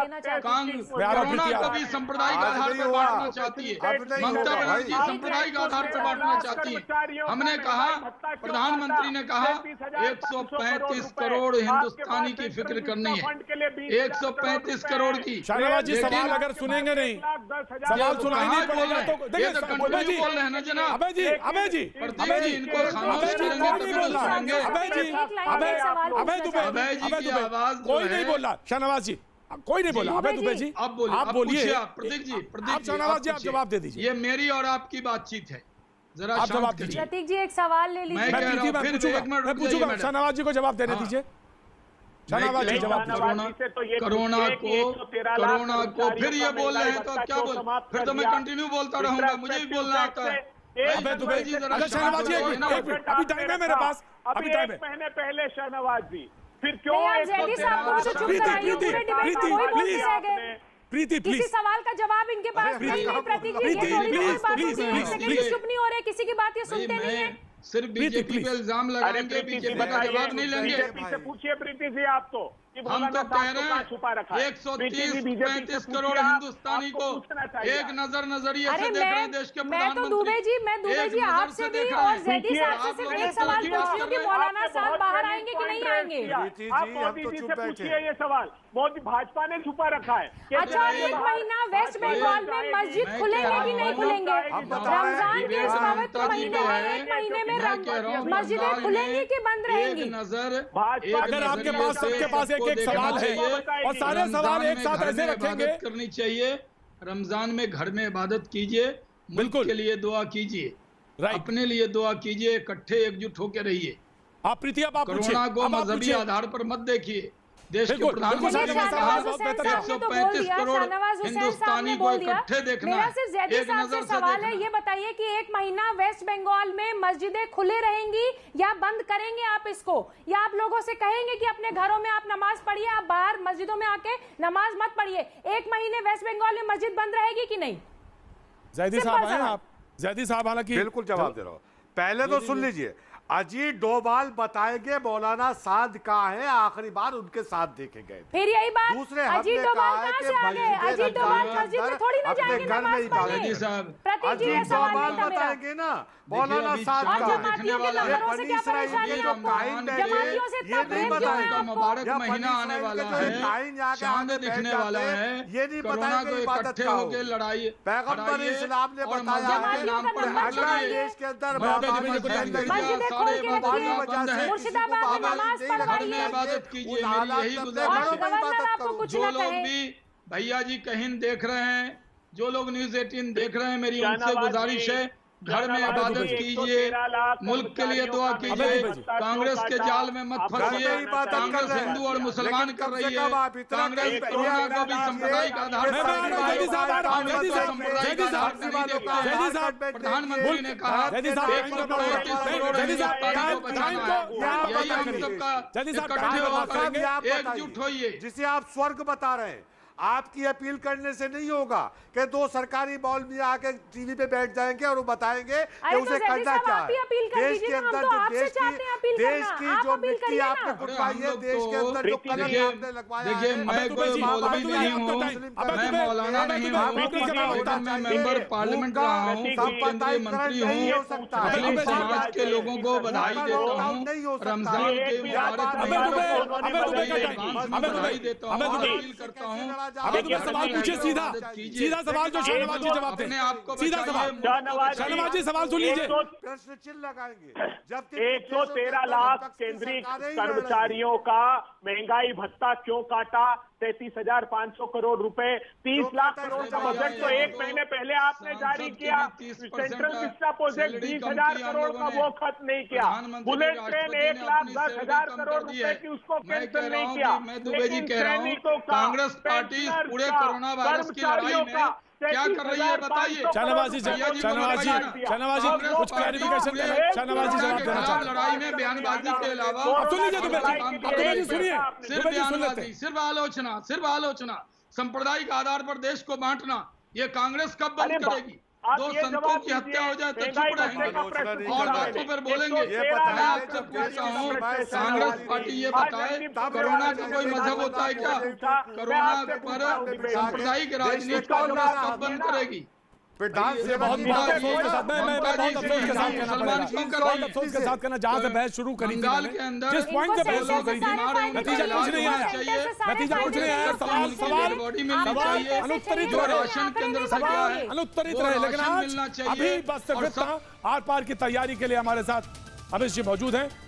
कोरोना को भी सांप्रदायिक आधार पर बांटना चाहती है, ममता बनर्जी सांप्रदायिक आधार पर बांटना चाहती है। हमने कहा, प्रधानमंत्री ने कहा 135 करोड़ हिंदुस्तानी की फिक्र करनी है, 135 करोड़ की। शाहनवाज जी सवाल अगर सुनेंगे नहीं, सवाल सुनाई नहीं पड़ेगा तो ये तो कंटिन्यू बोल रहे हैं ना जनाब। अबे जी इनको खामोश करेंगे तभी तो सुनेंगे। कोई नहीं बोल रहा, शाहनवाज जी कोई नहीं बोला। अबे दुबे जी आप बोलिए, प्रतीक जी, आप शाहनवाज जी आप जवाब दे दीजिए। ये मेरी और आपकी बातचीत है, जरा आप जवाब दीजिए। प्रतीक जी एक सवाल ले लीजिए, मैं पूछूंगा, शाहनवाज जी को जवाब देने दीजिए। शाहनवाज जी जवाब दीजिए। कोरोना को फिर ये बोल रहे हैं तो क्या बोल, फिर तो मैं कंटिन्यू बोलता रहूंगा, मुझे भी बोलना आता है। अबे दुबे जी शाहनवाज जी एक मिनट, अभी टाइम है मेरे पास, अभी टाइम है। एक महीने पहले शाहनवाज जी, फिर क्यों प्रीति किसी सवाल का जवाब इनके पास नहीं है। प्रतीक जी ये थोड़ी कोई बात होती है, एक सेकंड भी चुप नहीं हो रहे, किसी की बात ये सुनते नहीं है। सिर्फ बीजेपी पे इल्जाम लगाएंगे, बीजेपी का जवाब नहीं लेंगे। पूछिए प्रीति जी आप तो, हम तो कह रहे हैं 130-135 करोड़ हिंदुस्तानी को एक नजरिए से देख रहे हैं देश के प्रधानमंत्री। मैं दुबे जी आपसे भी और जैदी साहब से सिर्फ एक सवाल पूछ रही हूँ कि मौलाना साहब बाहर आएंगे कि नहीं आएंगे? आप मोदी जी से पूछिए ये सवाल, मोदी भाजपा ने छुपा रखा है। अच्छा, एक महीना वेस्ट बंगाल में मस्जिद खुलेंगे कि नहीं खुलेंगे? रमजान के इस पवित्र महीने में एक महीने में मस्जिदें खुलेंगी कि बंद रहेंगी? अगर आपके पास सबके पास एक सवाल है और सारे सवाल एक साथ ऐसे रखेंगे, करनी चाहिए। रमजान में घर में इबादत कीजिए, मुल्क के लिए दुआ कीजिए, अपने लिए दुआ कीजिए, इकट्ठे एकजुट होकर रहिए। आप प्रीति आप कोरोना को मजहबी आधार पर मत देखिए। देश के प्रधानमंत्री ने कहा 135 करोड़ हिंदुस्तानी को इकट्ठे देखना है। एक नजर से सवाल है, ये बताइए कि एक महीना वेस्ट बंगाल में मस्जिदें खुले रहेंगी या बंद करेंगे आप इसको, या आप लोगों से कहेंगे कि अपने घरों में आप नमाज पढ़िए, आप बाहर मस्जिदों में आके नमाज मत पढ़िए? एक महीने वेस्ट बंगाल में मस्जिद बंद रहेगी कि नहीं? जैदी साहब आए आप, जैदी साहब हालांकि बिल्कुल जवाब दे रहा हूं। पहले तो सुन लीजिए, अजीत डोभाल बताएंगे मौलाना साद कहाँ है, आखिरी बार उनके साथ देखे गए। फिर यही बात, दूसरे अजीत डोभाल कहाँ से आ गए? अजीत डोभाल मस्जिद में थोड़ी ना जाएंगे नमाज पढ़ने। अजीत डोभाल बताएंगे ना मौलाना साद का जमातियों के लहरों से क्या परेशानी है आपको? जमातियों से इतना प्रेम क्यों है आपको? मुबारक महीना आने वाला है, चांद दिखने वाला है, ये नहीं कोरोना को इकट्ठे होकर लड़ाई, पैगंबर इस्लाम ने बताया है नाम पर देश के अंदर मुर्शिदाबाद में नमाज पढ़वाइए। इबादत कीजिए, मेरी यही गुजारिश। जो लोग भी भैया जी कहीं देख रहे हैं, जो लोग न्यूज़ 18 देख रहे हैं, मेरी उनसे गुजारिश है घर में इबादत कीजिए, मुल्क के लिए दुआ कीजिए, कांग्रेस के जाल में मत फंसिए। कांग्रेस हिंदू और मुसलमान कर रही है, कांग्रेस कोरोना को भी सांप्रदायिक आधार पर प्रधानमंत्री ने कहा 132 करोड़ को बचाना है। यही हम सबका इकट्ठे होकर एकजुट होइए। जिसे आप स्वर्ग बता रहे हैं, आपकी अपील करने से नहीं होगा कि दो सरकारी मौलवी आके टीवी पे बैठ जाएंगे और वो बताएंगे कि उसे करना क्या है। देश के अंदर जो देश की जो मिट्टी आपने कुटवाई है, देश के अंदर जो कलम आपने लगवाया है। देखिए, मैं कोई मौलवी नहीं हूँ, मैं मौलाना नहीं हूँ, मैं मेंबर पार्लियामेंट रहा हूँ, केंद्रीय मंत्री हूँ, मुस्लिम समाज के लोगों को बधाई देता हूँ, रमजान के मुबारक बधाई देता हूँ, अपील करता हूँ। अबे तुम्हें सवाल पूछिए, सीधा सवाल जो शहनवाज जी जवाब दें, सीधा सवाल। शहनवाज जी सवाल सुन लीजिए। प्रश्न चिन्ह लगाएंगे। 113 लाख केंद्रीय कर्मचारियों का महंगाई भत्ता क्यों काटा? 33,500 करोड़ रुपए, 30 लाख करोड़ का बजट तो एक महीने पहले आपने जारी किया। सेंट्रल विस्टा प्रोजेक्ट 20,000 करोड़ का वो खत्म नहीं किया। बुलेट ट्रेन 1,10,000 करोड़ रुपए की उसको कैंसिल नहीं किया। लेकिन सैनिकों का, कांग्रेस पार्टी पूरे कोरोना वायरस की लड़ाई में क्या कर रही है बताइए। शहनवाज जी कुछ क्लैरिफिकेशन दें। शहनवाज जी जवाब देना चाहते हैं। लड़ाई में बयानबाजी के अलावा सुनिए, सिर्फ आलोचना, सांप्रदायिक आधार पर देश को बांटना, ये कांग्रेस कब बंद करेगी? दो संतों की हत्या हो जाए तो चुप रहेंगे और बातों पर बोलेंगे। मैं आपसे पूछता हूँ, कांग्रेस पार्टी ये बताए कोरोना का कोई मजहब होता है क्या? कोरोना पर सांप्रदायिक राजनीति कांग्रेस कब बंद करेगी? बहुत अफसोस के साथ कहना, जहां से बहस शुरू करी थी, जिस पॉइंट से बहस शुरू करी थी, नतीजा कुछ नहीं आया। सवाल अनुत्तरित रहे, अनुत्तरित रहे। लेकिन आज अभी बस सिर्फ आर पार की तैयारी के लिए हमारे साथ अमित जी मौजूद हैं।